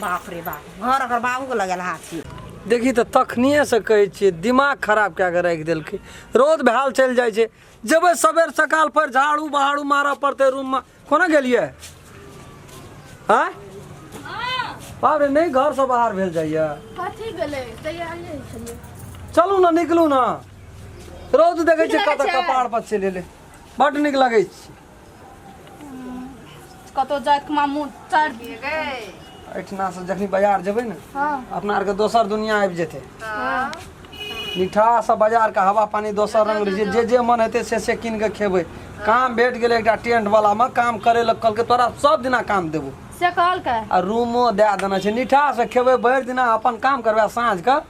बाप रे बाप घर अगर बाबू के लगल हाथ छी देखी तो तखनिए से कहै छियै दिमाग खराब कए के राखि देलकै। रोज भैल चलि जाइ छै जेबै सबेर सकाल पर झाड़ू बहाड़ू मारऽ पड़तै रूम में कोना गेलियै आँ बाप रे नहीं घर से बाहर भेल जाइए कथी भेलै तैयारी छलिए चलू ना निकलू ना रोज देखै छियै नीक लगै कतऽ छै? कपाड़ पर चलि एलै बड्ड नीक लगै छै। कतो जाइत के मुंह चार दिए गे एहिठिना से जखनी बाजार जेबै ने हां अपना आरके दोसर दुनिया आबि जेतै। हां मीठा सब बाजार के हवा पानी दोसर रंग रहे छै जे मन हेतै से कीन के खेबै। काम भेट गेलै एकटा टेंट वाला में काम करे लग कहलकै तोरा सब दिना काम देबो से कहल के आ रूमो दए देने छै नीठा से खेबै भरि दिना अपन काम करबै साँझ के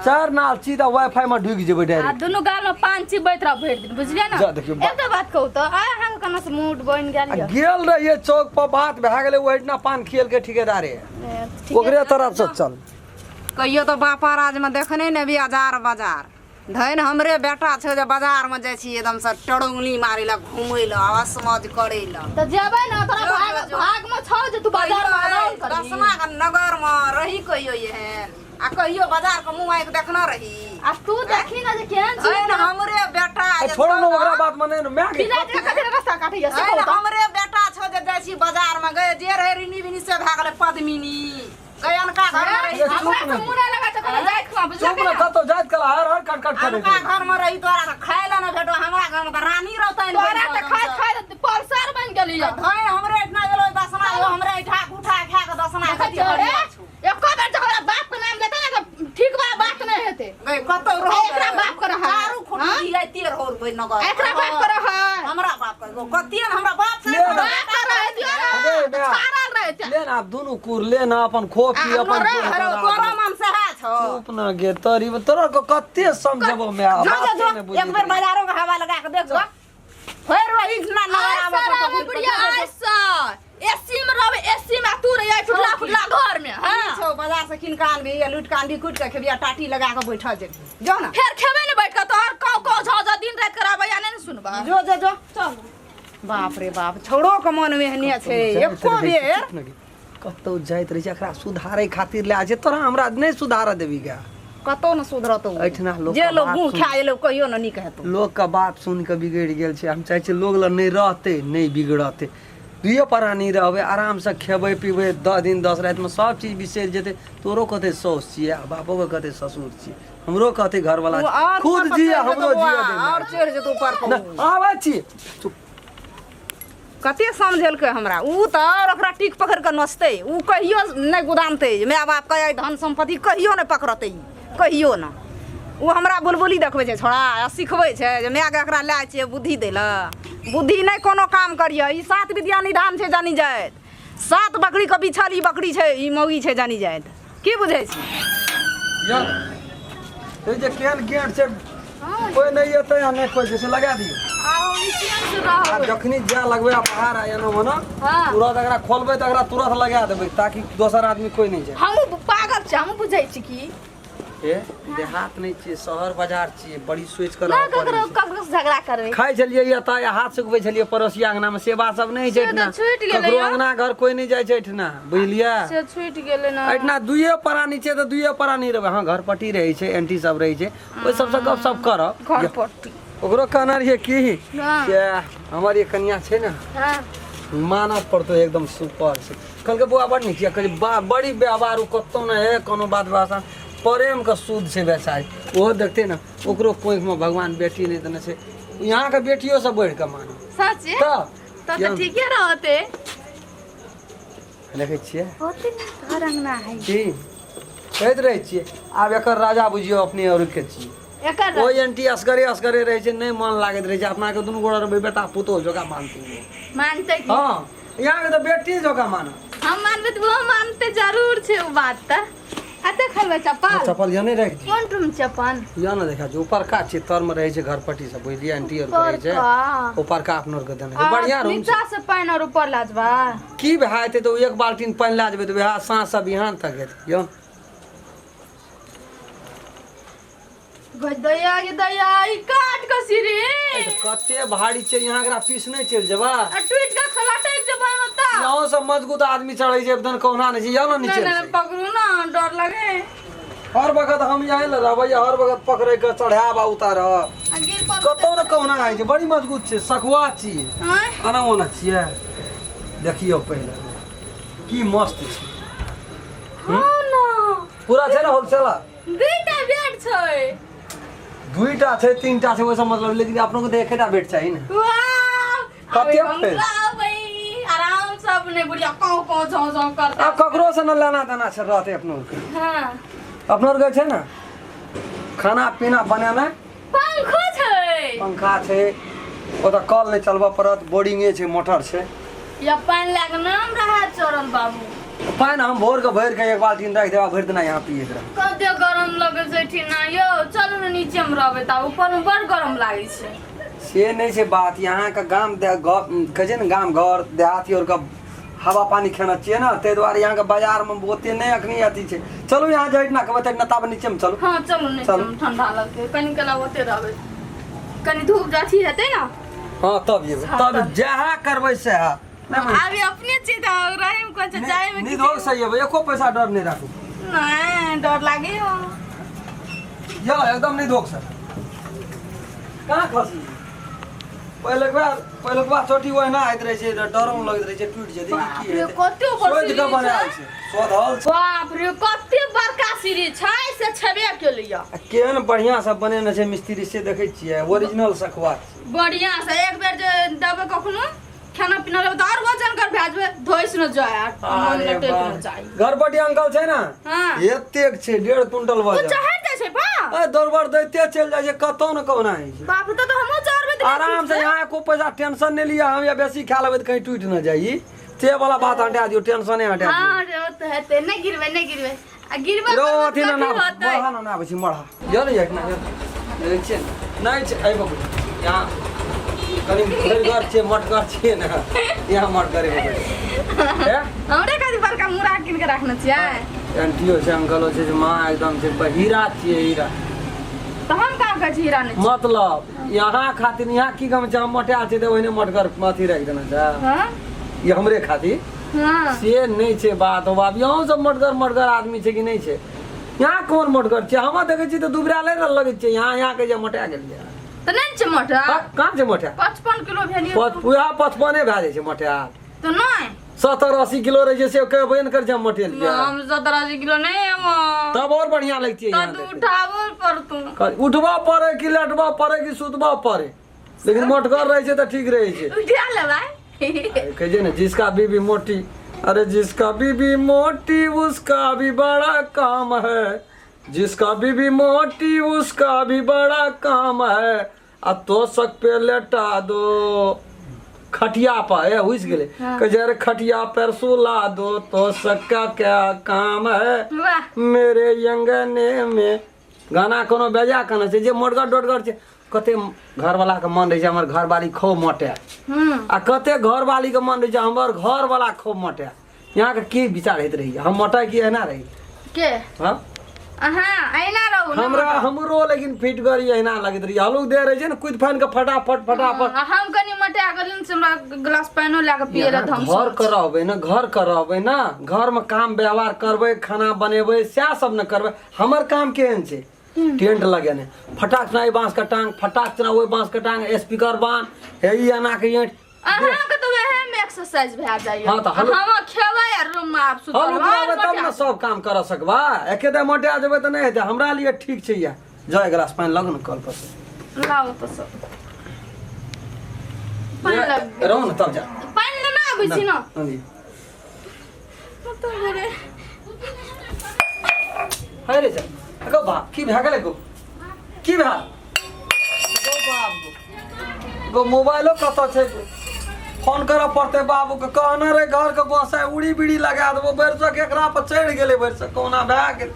4 नाल सीधा वाईफाई में ढुकि जेबै आ डायरेक्ट। दुनू गाल में पान चिबैत रह भरि दिन बुझलियै ना। जा देखियौ एकटा बात कहू तो आय अहाँ के कना से मूड बनि गेल आ यऽ गेल रहिए चौक पर बात भए गेलै ओहिठिना पान खियल के ठिकेदारे ओकरे तरफ से चल कहियो तो बापा राज में देखने ने भी हजार बाजार धन हमरे बेटा छै जे बाजार में जाइ छी एकदम से टड़ुंगली मारे ला घूमै ला आवाज मौज करे ला तो जेबै ना तोरा भाग में छौ जे तू बाजार में आराम करबी। दसमा के नगर में रही कहियो एहन आ कहियो बाजार के मुंह आके देखना रही आ तू देखी ना जे केहन छी धन हमरे बेटा जे छोड़ न ओकरा बात में नहीं मैं बिना जे कथि रास्ता काटै यऽ से कहू तो हमरे बेटा छै जाए छी बाजार में गए जे रहे रिनी बिनी से भए गेलै पद्मिनी गयनका घर में रही हमरा से मुना लगा त कोनो जाइत खा बुझल चुप न कतो जाइत कला हर कट कट करे अनका घर में रही तोरा त खाय ला न भेटो हमरा घर में त रानी रहतै तोरा त खाइत पलसर बन गेली धोय हमरे इतना गेलो दसना यो हमरे इठा उठा खा के दसना खाती एको बेर त हमरा बाप के नाम लेते ना त ठीक बा बात नहीं हेते गए कतो रहो एकरा बाप कर है दारू खुटी है 13 रुपए नगर एकरा बाप कर है हमरा बाप कर कतियन हमरा बाप से बाप कर है दियो सारल रहते ले ना दुनु कुर ले ना अपन खो पी अपन तोरा मन से है छो चुप न गे तोरी तोरा को कते समझबो मैं बात ने बुझी एक बार बाजारों का हवा लगा के देख फेर वही ना नगर आवे सारा बुढ़िया ऐसा एसी में रहबे एसी में तू रही फुटला फुटला घर में हां छो बाजार से किन कान भी लूट कान भी कुट के खेबिया टाटी लगा के बैठा जे जो ना फिर खेबे ने बैठ के तोहर कौ झा दिन रात कराबे या नहीं सुनबा जो चल बाप रे बाप छोड़ो के मन में हनिया छे एको बेर कतो जाइत रही एकरा सुधारे खातिर ले आजे तोरा हमरा नहीं सुधार देबी क्या कतो न सुधरतो ऐठना लोग जे लोग मुंह खाए लोग कहियो न नी कहतो लोग का बात सुन के बिगड़ गेल छै हम चाहे छी लोग ल नहीं रहते नहीं बिगड़ते दुइये प्राणी रहबे आराम से खेबे पीबे 10 दिन 10 रात में सब चीज बिसर जेते तोरो कते सौस छिए बापो के कते ससुर छिए हमरो कते घर वाला खुद जी हमरो जिया दे और चढ़ जे तू ऊपर पर आवे छी चुप कते समझल के हमरा ऊ त और ओकरा टिक पकड़ के नसते ऊ कहियो नहीं गुदानते माय बाप के धन संपत्ति कहियो नहीं पकड़ते कहियो न ऊ हमरा बुलबुली देखबे छै छोड़ा आ सिखबै छै जे माय के एकरा लाय छै बुद्धि देला बुद्धि नहीं कोनो काम करियो ई 7 विद्या निधान छै जानी जायत 7 बकरी के बिछली बकरी छै ई मौगी छै जानी जायत की बुझै छी यार ए जे केन गेट छै कोई नहीं एते या नहीं कोई जैसे लगा दियो आओ इसियन से रहो आ जखनी जा लगबे बाहर आया न मनो हां तुरंत अगर खोलबे त अगर तुरंत लगा देबे ताकि दोसर आदमी कोई नहीं जाए हम पागल छ हम बुझै छी की ए देहात नहीं छी शहर बाजार छी बड़ी सोच कर ना ककरो से झगड़ा करबे खाई छलिए या त हाथ सुखबै छलिए पड़ोसिया अंगना में सेवा सब नहीं छै इतना ककरो अंगना घर कोई नहीं जाय छै इतना बुझलिया से छूट गेले ना इतना दुइये प्राणी छै त दुइये प्राणी रहबे हां घर पट्टी रहै छै एंटी सब रहै छै ओइ सब से गप सब कर घर पट्टी ओकरो कहना रहिए की हां के हमारी कन्या छै ना हां मानत पड़तो एकदम सुपर से कल के बुआ बड़ नहीं किया कल बड़ी व्यवहार कतो ना है कोनो बात भाषा प्रेम का शुद्ध से बेचारी वो देखते ना ओकरो कोई में भगवान बेटी नहीं देने से यहाँ के बेटियों से बढ़ के मानो सच है तो ठीक है रहते देखे छिए होते घर अंगना है की कहत रहे छिए आब एकर राजा बुझियो अपने और के छी एकर ओ एंटी असगरे रहे छै नहीं मन लागत रहे छै अपना के दुनु गोड़ा रे बेटा पुतो जोका मानती मानते की हां यहाँ के तो बेटी जोका मानो हम मानबे तो वो मानते जरूर छे वो बात त आते खलबे चप्पल चप्पल यने रख दी कौन तुम चप्पल या ना देखा जो ऊपर का छै तर में रहे छै घर पट्टी सब बुझलिए आंटी और रहे छै ऊपर का अपनोर के देने छै बढ़िया रूम नीचा से पानी और ऊपर लाजबा की भाइते तो एक बाल्टीन पानी ला जेबे तो वह सांस सब बिहान तक हेत यो गदया ये दया ई काट के सिरे कते भारी छै यहाँ एकरा पीस नहीं चल जेबा आ टूट के खलाटे जबा मता यहाँ से मजबूत आदमी चढ़ै छै एकदम कोहना नहीं छै या ना नीचे ना पकड़ू ना डर लगे हर वक्त हम यहीं ल रहबै हर वक्त पकड़े के चढ़ाबा उतार गिर पर कतो न कोहना है छै बड़ी मजबूत छै सखुआ छी हां आना ओना छिए देखियो पहले की मस्त छै हां ना पूरा छै ना होलसेल दुईटा बेड छै दुईटा छै तीनटा छै ओइसे मतलब लेकिन अपनो को देखेटा बेट चाहिए ना वाह कते पे भाई आराम से अपने बुढ़िया कौ झौ करता अब ककरो से न लेना देना छै रहते अपनो के हां अपनो के छै ना खाना पीना बनाना पंखो छै पंखा छै ओता कल नहीं चलबा पड़त बोर्डिंगे छै मोटर छै या पानी लाग नाम रहा चरण बाबू पानी हम भोर के भर के एक बाल्टी रख देबा भर देना यहाँ पिए रह कते गरम लगे छै ठिना यो चलू न नीचे में रहबे त ऊपर में बड़ गरम लागे छै से नहीं छै बात यहाँ का गाम कहे न गाम घर देहाती और का हवा पानी खाना चाहिए ना ते द्वारा यहाँ के बाजार में ओते नहीं अखनी अथी छै चलो यहाँ जाइत ना कहबे त ताब नीचे में चलो हां चलू नीचे में ठंडा लगते कनी कला होते रहबे कनी धूप जाठी हेतै ना हां तब ये तब जहा करबै से हा अभी अपने चीज रहे में कुछ जाए में निधोक सही है एको पैसा डर नहीं राखू नहीं डर लागे हो यो एकदम निधोक सर कहाँ खसी पहिले बार छोटी ओहिना आइत रहै छै डरम लगैत रहै छै टूटि जेतै की रे हेतै कते ऊपर सोच के बनायल छै सोधल बाप रे कते बड़का सीढ़ी छै से छबे केलिया केहन बढ़िया से बनेने छै मिस्त्री से देखै छियै ओरिजिनल सखुआ बढ़िया से एक बेर जे देबे कखनो खाना पीना लेबे त और वजन कर भेजबे धोइस न जाय मन लटे न जाय घरपटी अंकल छै ना हां एतेक छै 1.5 क्विंटल ओ वजन चढ़ जाय छै बा ए दरबार दैते चल जाय छै कतौ न कहना है बाप रे तो हमहु चढ़बे आराम से यहाँ को पैसा टेंशन नहीं लिया हम या बेसी खा लेबै त कहीं टूट न जाई ते वाला बात हटा दियो टेंशन नहीं हटा दियो हां रे ओ तो हेते नहीं गिरबे आ गिरबे रो अथी ना बढ़ा ना बसी मढ़ा यो नहीं एक ना देख छै नहीं छै आई बाबू यहाँ कनी घर छै मटकर छै ना यहाँ मट करे बाबू हमरे कदी बड़का मुरा किन के रखना छियै एंटियो छै अंकलो छै मां एकदम छै हीरा छियै हीरा तो हम का कहै छी हीरा नहीं मतलब यहाँ खातिर यहाँ की गम छै हम मोटा छै त ओहिने मटकर अथी राख देना छै हां ये हमरे खातिर हां से नहीं छै बात हो बाप यहाँ सब मटगर आदमी छै कि नहीं छै यहाँ कौन मटगर छै हम देखै छी त दुबरा ले लगै छै यहाँ के जे मोटा गेलियै तो नहीं छै मोटा कहाँ छै मोटा 55 किलो भेलिए पूरा 55 भए जाइ छै मोटा तो नहीं 70-80 किलो रहे छै से कहबे न कर जे मोटे लिया हम 70-80 किलो नहीं हम तब और बढ़िया लगती है तो उठाबो पर तू उठबा पड़े कि लेटबा पड़े कि सुतबा पड़े लेकिन मोटगर रहे छै त ठीक रहे छै उठा ले भाई कहिए ना जिसका बीबी मोटी अरे जिसका बीबी मोटी उसका भी बड़ा काम है जिसका बीबी मोटी उसका भी बड़ा काम है आ तो सक पे लेटा दो खटिया पर है हुस गेले कजर खटिया पर सुला दो तो सक का क्या काम है वाह मेरे अंगने में गाना कोनो बेजा कना छै जे मोटगर डोटगर छै कते घरवाला के मन रहे छै हमर घरवाली खूब मोटे आ कते घरवाली के मन रहे छै हमर घरवाला खूब मोटे यहाँ के की विचार होइत रही हम मोटा की एना रही के हां हां ऐना रहू हमरा हमरो लेकिन फिट करी एना लगत रही हलुक दे रहे छै न कुछ फान के फटाफट हम कनी मोटा गेलिन से हमरा ग्लास पानो ला के पिए रह हम घर करबै ना घर में काम व्यवहार करबै खाना बनेबै सएह सब न करबै हमर काम केहन छै टेंट लगेने फटाक सुनाई बांस का टांग फटाक सुना ओए बांस का टांग स्पीकर बांध हे ई एना के ईंट अहाँ के तो वहे में एक्सरसाइज भए जाय हां त हम खेबै आ रूम में आप सुतल हलुक तब न सब काम कर सकबा एके दे मोटा जेबै त नहीं हेतै हमरा लिए ठीक छै या जय ग्लास पानी लगन कल पर लाओ तो सब पानी लग रहो न तब जा पानी लेना आबै छी न हां तो रे हाय रे जा गो बाप की भए गेलै गो की भए गो बाप गो मोबाइलो कतऽ छै फोन करऽ पड़तै बाबू के कहने रे घर के गोसा उड़ी बीड़ी लगा देबो बरसक एकरा पर चढ़ गेलै बरसक कोना भए गेल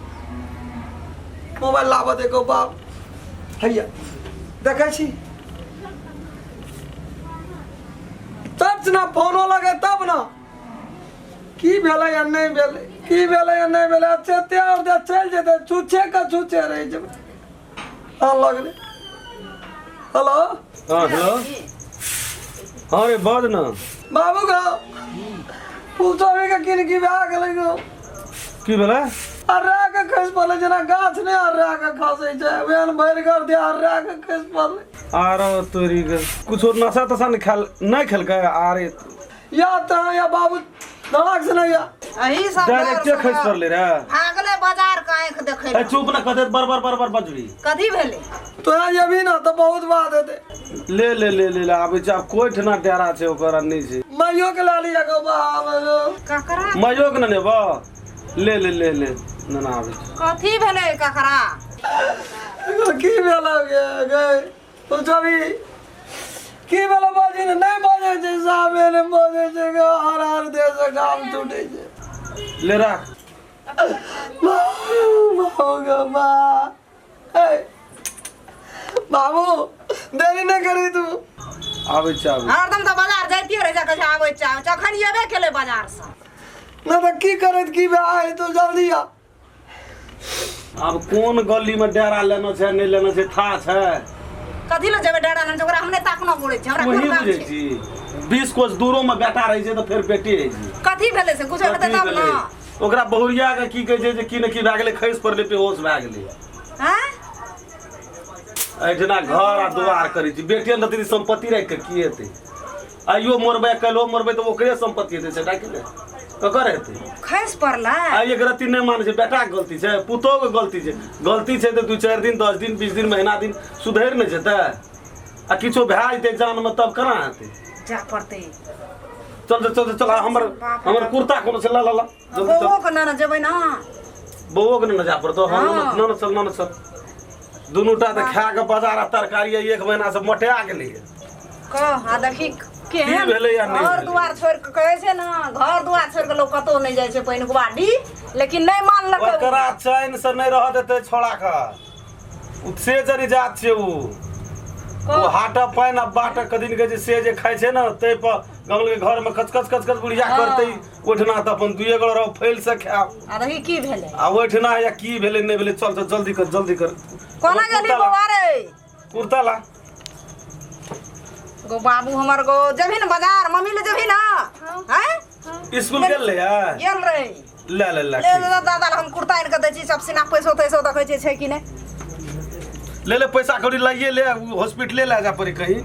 मोबाइल लाबऽ दे गो बाप हैया देखै छी तब ना फोनो लगे तब ना की भेलै या नहीं भेलै की भेलै या नहीं भेलै अच्छे त्यार दे चल जेते छुछे का छुछे रह जेबै हां लगले हेलो हाँ हेलो हाँ रे बज न बाबू गो फूलचोरी के किन की भए गेलै गो की भेलै अर्रा के खस पड़ले जना गाछ ने अर्रा के खसै छै वेन भरि कर दे अर्रा के खस पड़ले आरो तोरी के कुछ नशा तशा नहीं खेलकै आरे या त या बाबू धड़क से नहीं या अही सब डायरेक्ट खस पड़ले रे आगले बाजार का आंख देखे ए चुप ना कदे बर बजरी कथी भेले तो ये भी ना तो बहुत बात हेते ले आबे जा कोई ठना डेरा छै ओकर नहीं छै माइयो के लाली गो बाबू ककरा माइयो के न लेबा ले ना आबे कथी भेले ककरा की भेला गए फूलचोरी की भेला बाजी ने नहीं बाजे छै सामे ने बाजे छै हर दे से काम टूटे छै ले राख बाबू देरी नहीं करी तू आबे छै हरदम तो बाजार जाइते रह जा कहे आबै छै जखन एबे केले बाजार से ना तो की करत की भाई तू जल्दी आ अब कौन गली में डेरा लेना छै नहीं लेना छै था छै कथी ल जेबे डेरा न ओकरा हमने ताकना पड़े छै हमरा वही कोन काम बुझे छै छी 20 कोस दूरो में बेटा रहे छै तो फिर बेटी रहे छै कथी भेले से कुछ हेतै तब न ओकरा बहुरिया के की कहै छै जे की न की भए गेलै खैस पड़ले बेहोश भए गेलै हैं एहिठिना घर आ दुआर करै छी बेटियन रहतै संपत्ति राखि के की हेतै आइयो मरबै काल्हिओ मरबै तऽ ओकरे संपत्ति हेतै सेटा कि नहि ककर हेतै खैस पड़ला आइ एक रत्ती नहि मानै छै बेटाके गलती छै पुतोहके गलती छै तऽ 2-4 दिन 10 दिन 20 दिन महीना दिन सुधरि नहि जेतै आ किछो भए जेतै जानमे तब केना हेतै जा पड़तै चल हमर कुर्ता कोनो छै ला बौओ के न जेबै ना बौओके नहि जा पड़तौ न चल दुनूटा तऽ खा के बाजार आ तरकारी 1 महीना से मोटा गेलै कह आ देखी केहन भेलै या नहि घर दुआर छोड़ के कहै छै ना घर दुआर छोड़ के लोग कतौ नहीं जाइ छै पहिने बाड़ी लेकिन नहीं मानलक ओकरा चैन से नहीं रह देतै छोड़ा का से जरी जात छै ओ हाटा पाइन आ बाटा कदिन के से जे खाइ छै ना तै पर गंगल के घर में कच बुढ़िया करतै ओठना त अपन दुए गो रह फैल से खा आ रही की भेलै आ ओठना या की भेलै नहीं भेलै चल जल्दी कर कोना गेली बौआ रे कुर्ता ला गो बाबू हमर गो जभी न बाजार मम्मी ले जभी ना हैं स्कूल गेल रे ले दादा हम कुर्ता इन के दै छी सब सिना पैसो तैसो देखै छै कि नहीं ले पैसा कौड़ी लाइए ले हॉस्पिटले ले जा पड़ी कहीं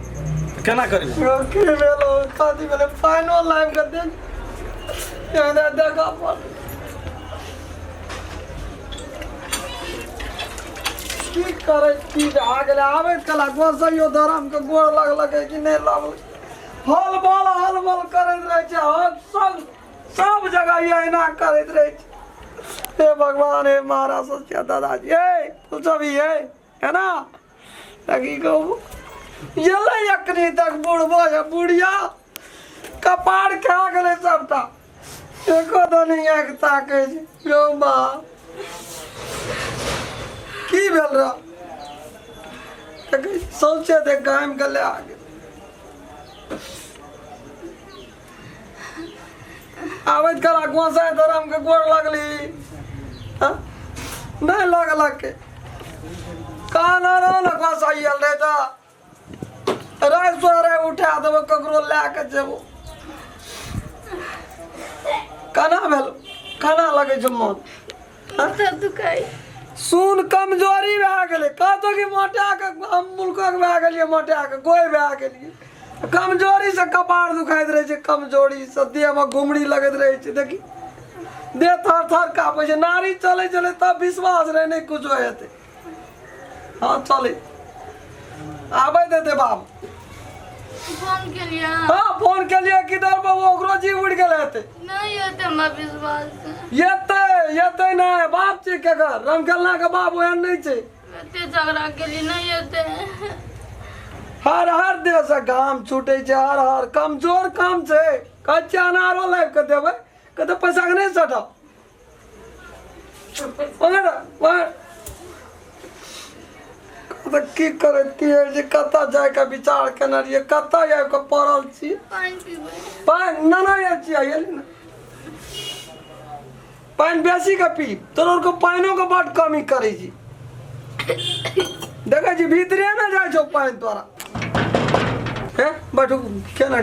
केना करी की भेलो कादी भेले फाइनो लाइव कर दे ये देखा पर की करे की आ गेले आबे कला गोसइयो धरम के गोड़ लगल कि नहीं लागल हल बल करैत रहे छै सब जगह ये एना करैत रहे छै हे भगवान हे महाराज सच्चा दादाजी हे तू सब ये है ना लगी को ये ले यकनी तक बुढ़बो या बुढ़िया कपाड़ खा गेले सबटा एको तो नहीं एक ताके रो मां की भेल रहा सोचे थे गायम गले आगे आवेद करा गोसा धर्म के गोड़ लगली नहीं लगल के काना न गोसाइल रे ता राय सोरे उठा देबो ककरो ला के जेबो काना भेल काना लगे छै मन माथा दुखाई सुन कमजोरी भए गेलै कहतो कि मोटा के हम मुल्कक भए गेलियै मोटा के कोई भए गेलियै कमजोरी से कपाड़ दुखाइत रहे छै कमजोरी से देह में घुमड़ी लगैत रहे छै देखी देह थर कापै छै नारी चले तब विश्वास रहे नहीं कुछ हेतै हाँ चले आबे देते बाप फोन के लिए हाँ फोन के लिए किधर बाबू ओकरो जी उड़ गेल हेतै नहीं होते हमरा विश्वास येते नहीं बाप छै के घर रमकेलना के बाप ओहन नहीं छै एते झगड़ा के लिए नहीं होते हर देह से गाम छूटे छै हर कमजोर काम छै कच्चा अनारो लाइव के देबै कते पैसा के नहीं सटा की करती है जे कता जाय के विचार केना रहिए कता जाय के पड़ल छी पानी पीबै पानी ना ये चाहिए ना पानी बेसी के पी तोर को पानियों के बड़ कमी करे छी देखै छी भीतरे ना जाय छौ पानी तोरा हे बैठो केना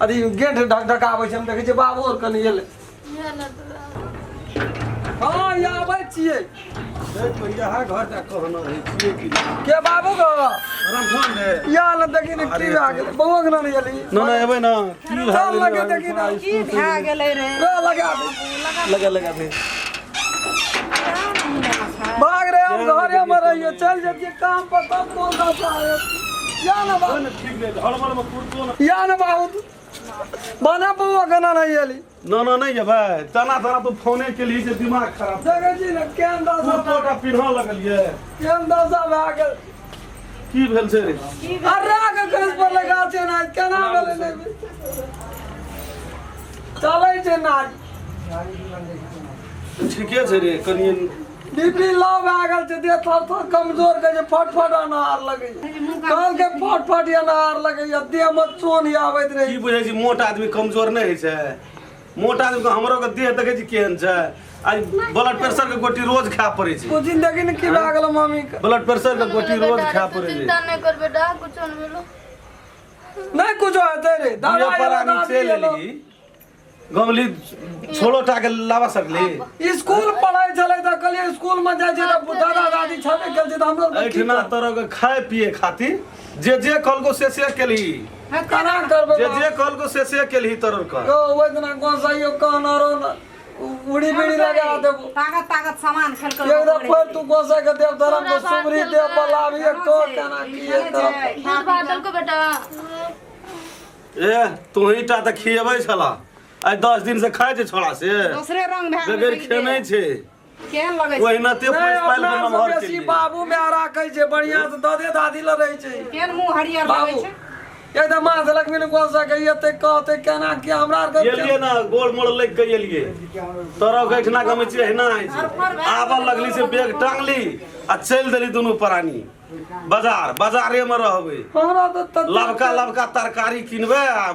अथी गेट ढकढकाबै छै हम देखै छी बाबू और कनी एले हाँ ये आबै छियै यहाँ घर जा कहना है के बाबू गो रामफोन रे या ल देखि न की भए गेलै बौआ के नहीं एली ना एबै ना की चल लगे देखि न की भए गेलै रे लगा दे भाग रे हम घरे में रहिए चल जतिए काम पर तब कौन सा आए या न बाबू ठीक है हड़बड़ में कुर्तो ना या न बाबू बना बौआ गना नहीं एली ना नहीं है भाई तना तो फोने के लिए जे दिमाग खराब जगह जी न केन दसा टोटा पिन्हा लगलिए केन दसा भए गेल की भेल छै रे अरे के कस पर लगा छै ना केना भेलै नहीं चलै छै ना ठीके छै रे कनी बीपी लो भए गेल छै देह थर कमजोर के जे फटफट अनार लगे काल के फटफट अनार लगे या देह में चोन आबैत रहे की बुझै छी मोट आदमी कमजोर नहीं है छै मोट आदमी के हमरो के देह देखे छी केहन छै आज ब्लड प्रेशर के गोटी रोज खा पड़े छै कुछ जिंदगी ने की भए गेल मम्मी के ब्लड प्रेशर के गोटी रोज खा पड़े छै चिंता नहीं कर बेटा कुछ नहीं भेलो नहीं कुछ होते रे दवाई दवाई पर लगा आनी से ले दिए ली गमली छोड़ो टाके लावा सकली स्कूल पढ़ाई चले तो कहलिए स्कूल में जाए तो दादा दादी छबे कल तो हम लोग एठना तरह के खाए पिए खातिर जे कल को से केली कना करबे जे कल को से केली तरह का तो ओतना गोसाइयो कानरो उड़ी बिड़ी लगा दे ताकत सामान खेल कर एकदम पर तू गोसा के देव धर्म को सुमरी देव बलावी को कना किए तो बादल को बेटा ए तू ही ता खिएबै छला आई 10 दिन से खाए छे छोड़ा से दूसरे रंग भे बगैर खेनै छे केहन लगे ओहि नते पुष्पाल अपना बनम से हर बेसी के बाबू में आ राखै छे बढ़िया से ददे दादी ल रहै छे केहन मुंह हरियर लगे बाबू छै एकदम मां से लक्ष्मी ने गोसा के येते कहते केना कि हमरा आर के एलिए ना गोल मोड़ लग के एलिए तोरा गठना गमे छे ना आब लगली से बैग टांगली आ चल देली दोनों प्राणी बाजारे में रहबै हमरा तो लबका तरकारी किनबे आ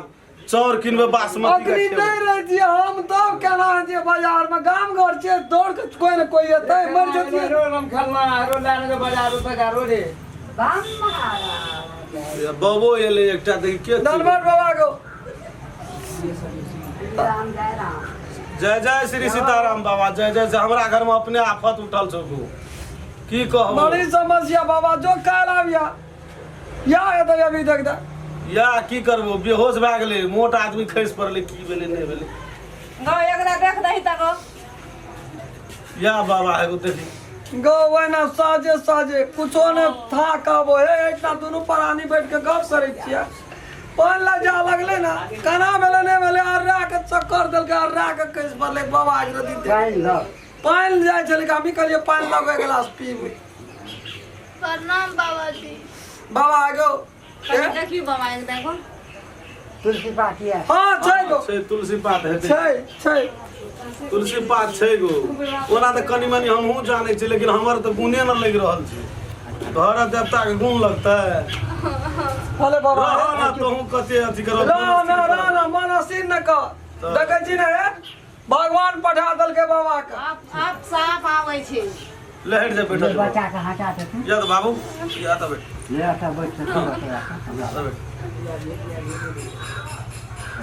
चाउर किनबे बासमती अखनी के नहीं रह छी हम तो केना जे बाजार में गाम घर छे दौड़ के कोई न कोई एतै मर जतिए हम खेलना रो लाने के बाजार पे गारो रे बाबो एले एकटा देखि के धनबाद बाबा को जय जय श्री सीताराम बाबा जय जय से हमरा घर में अपने आफत उठल छौ की कहबो बड़ी समस्या बाबा जो काल आबिया या एतै अभी देख दे या की करबो बेहोश भए गेलै मोट आदमी खैस पड़लै की भेलै नहि भेलै न एकरा देख दही तक या बाबा एगो देखी गो वना साजे कुछो ने था कहबो हे इतना दोनों प्राणी बैठ के गप करै छियै पान ला जा लगले ना कना भेले ने भेले अर्रा के चक्कर देल के अर्रा के कैस पड़ले बाबा आज दिन पान जाय छले का हम कहलिए पान लगे गिलास पीबे प्रणाम बाबा जी बाबा आगो देखियो बाबा एक देखो तुलसी पाती है हां छै गो छै तुलसी पात हेतै छै तुलसी पात छै गो ओना तऽ कनि मनि हमहूँ जानै छी लेकिन हमर तऽ गुणे न लागि रहल छै घर देवता के गुण लगतै भले बाबा रह ना तोहूँ कते अथी करब ना मनसीन न क देखै छी ने भगवान पठा देल के बाबा के आप साफ आवे छै लहर जा बैठल बच्चा के हटा दे तू या तऽ बाबू या तऽ बैठ ले आता बैठ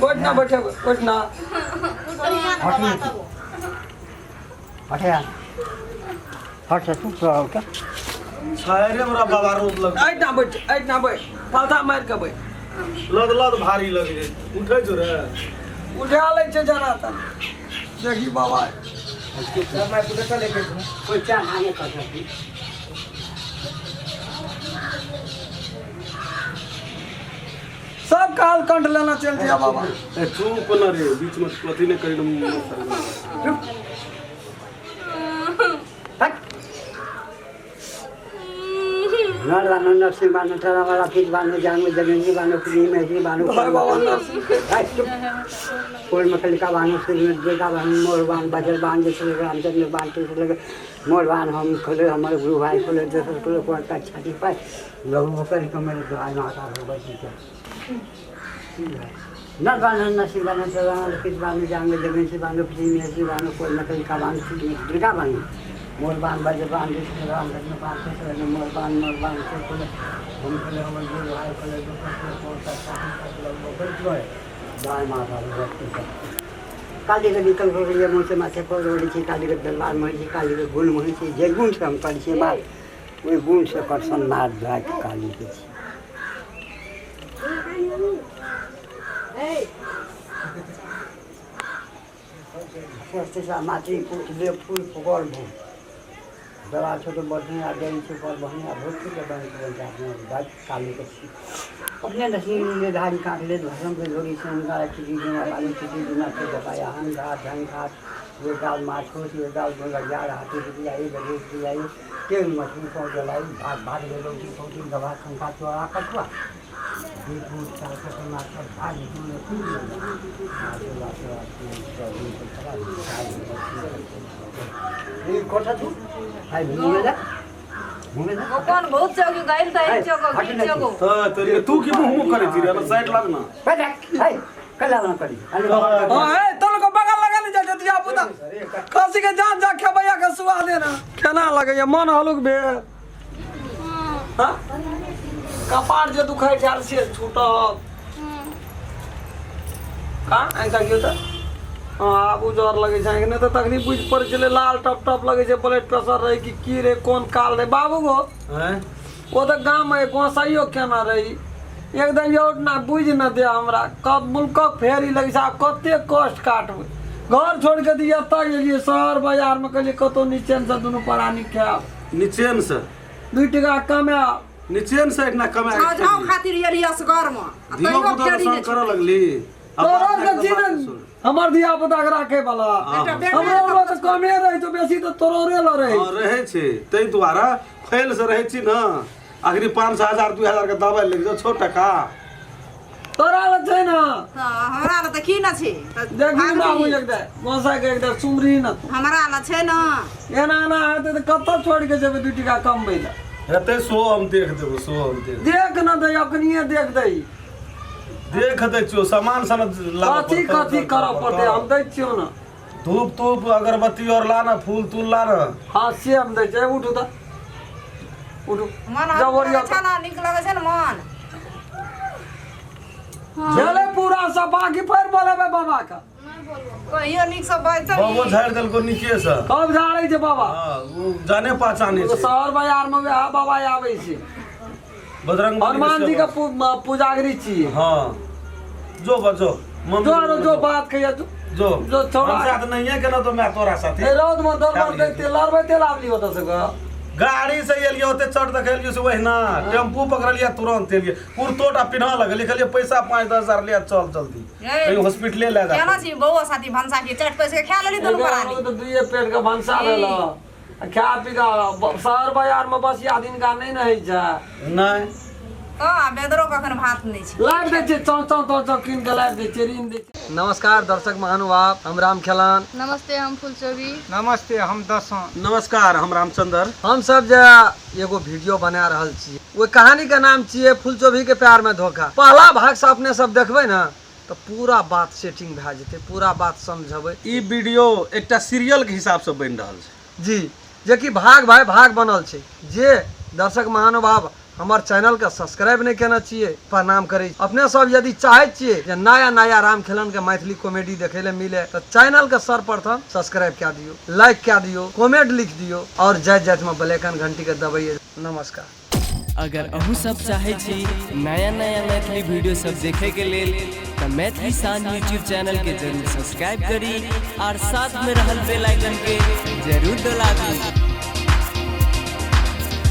कोट ना बैठे कोट ना हटे हट से तू आओ क्या छायरे हमरा बाबा रोद लग ऐठ ना बैठ पालथा मार के बैठ लद भारी लग जे उठै छौ रे उठा ले छै जना त देखी बाबा कोई चाह आने कर सकती सब काल कंठ लेना चल दिया बाबा ए चुप न रे बीच में कथी ने करिलम नर बानो नरसिंह बानो ठरा वाला फिर बानो जांग में जगंगी बानो फ्री में जी बानो कोल मकलिका बानो सिर में देगा बानो मोर बान बजर बान जैसे रामचंद्र बान तो लगे मोर बान हम खोले हमारे गुरु भाई खोले जैसे खोले कोई का छाती पाए लहू होकर को मेरे दुआई माता हो बची क्या नर बानो नरसिंह बानो ठरा वाला फिर बानो जांग में जगंगी बानो फ्री में जी बानो कोल मकलिका बानो सिर में दुर्गा बानो मोरबान बजबान जैसे राम धर्म पास से मोरबान से खोले हम खोले हम गुरु भाई खोले दूसरा को दाई माता भक्ति काली के निकल हो रही है मुँह से माथे खोल रही थी काली के दरबार में थी काली के गुण में थी जे गुण से हम कर छी मार वही गुण से कर संमार जाए काली के थी माटी ले फूल फुगल भू दवा छोटे बढ़िया गई से पर बढ़िया भूत के बन काली के अपने नसीब धारी काट ले धर्म के लोग से उनका चीज़ देना वाली चीज़ देना के बताया हम घाट ढंग घाट ये गाल माछो ये गाल दो हजार हाथी की आई बजे की आई तेल मछली को जलाई भाग भाग ले लोग की कोटी दवा खंखा चोरा कटवा दूध चार का मात्र भाग ये कोठा तू हाय घूमे जा कौन बहुत चौकी गइल त एक चौको चौको तो तू की मुंह करे छी रे साइड लाग ना हाय कला ना करी हां ए तोल को बगल लगा ले जा दिया पुता खसी के जान जा के भैया के सुवा देना केना लगे ये मन हलुक बे हां कपार जे दुखाई छाल से छूट का ऐसा क्यों था हाँ आब उजर लगे छै नहीं तो तखनी बुझ पड़े छले लाल टप टप लगे छै ब्लड प्रेशर रहे की रे कोन काल रे बाबू गो हैं वो तो गाँव में गोसाइयो केना रही एकदम यौ ना बुझ न दे हमरा कब मुल्क फेरी लगे छै कते कष्ट काटबे घर छोड़ के दिया तक गेलिए शहर बाजार में कहलिए कतो नीचेन से दुनू प्राणी खाब नीचेन से 2 टका कमा नीचेन से इतना कमा छाव छाव खातिर एलिया असगर में आ दिनो तइयो पुता केड़ी संग ने करऽ लगली तोरा के जीवन हमर दिया पुता के राखे वाला हमरा तो कमे रही तो बेसी तो तोरे ल रही हां रहे छै तै द्वारा फैल से रहे छी न आखिर 5,000 2,000 के दवाई लग जो 6 टका तोरा ल छै न हां हमरा ल त की न छै देखी बाबू एकदम गोसा के एकदम सुमरी न हमरा ल छै न एना ना हेते त कत छोड़ के जेबे 2 टका कमबै ल हेते सो हम देख देबो सो हम देख न दे अखनिए देख दई देख दे छियो सामान सन कथी कथी करऽ पड़ते हम दै छियो न धूप तूप अगरबत्ती और ला ना फूल तूल ला ना हां से हम दै छै उठू त उठू मन जबरिया अच्छा ना निक लगे छै न मन चले पूरा सब बाकी पैर बोलेबे बाबा का कहियो निक से बैठ बाबू झाड़ देल को नीचे से कब झाड़ै छै बाबा हां वो जाने पहचाने तो छै शहर बाजार में वह बाबा आबै छै बजरंग हनुमान जी का पूजागरी छियै हां जो बजो जो बात कहिया तू जो छोड़ा हम साथ नहीं है केना तो मैं तोरा साथे ए रोड में दरबार देते लड़बै ते लावली होता से गाड़ी से एलियो होते चढ़ देखलियो से वहिना टेम्पू पकड़लिया तुरंत एलियो कुर्तोटा पिन्हा लगल कहलिए पैसा 5-10 हजार ले चल जल्दी कहीं हॉस्पिटल ले जा केना छी बौआ साथी भंसा के चट पैसे खा लेली दुनू प्राणी तो दुइये पेट का भंसा लेला खा पी का शहर बाजार में बस या दिन का नहीं रही जा नहीं बेदरो कखन भात नहीं छै लाइव दे छै चौ किन के लाइव दे छै ऋण दे छै नमस्कार दर्शक महानुभाव हम राम खेलान नमस्ते हम फुलचोभी नमस्ते हम दसों नमस्कार हम रामचंद्र हम सब जे एगो वीडियो बना रहल छी वो कहानी के नाम छियै फुलचोभी के प्यार में धोखा पहला भाग से अपने सब देखबै ना तो पूरा बात सेटिंग भए जेतै पूरा बात समझबै ई वीडियो एकटा सीरियल के हिसाब से बन रहल छै जी जे कि भाग भाई भाग बनल छै जे दर्शक महानुभाव हमार चैनल के सब्सक्राइब नहीं करना चाहिए प्रणाम करे अपने सब यदि चाहे छिए जे नया नया राम खेलन के मैथिली कॉमेडी देखे ले मिले तो चैनल के सर्वप्रथम सब्सक्राइब क्या दियो लाइक क्या दियो कमेंट लिख दियो और जय जय में बेलैकन घंटी के दबाइए नमस्कार अगर अहू सब चाहे छी नया नया मैथिली वीडियो सब देखे के लेल तो मैथिली सान यूट्यूब चैनल के जरूर सब्सक्राइब करी और साथ में रहल बेल आइकन के जरूर दबाबी।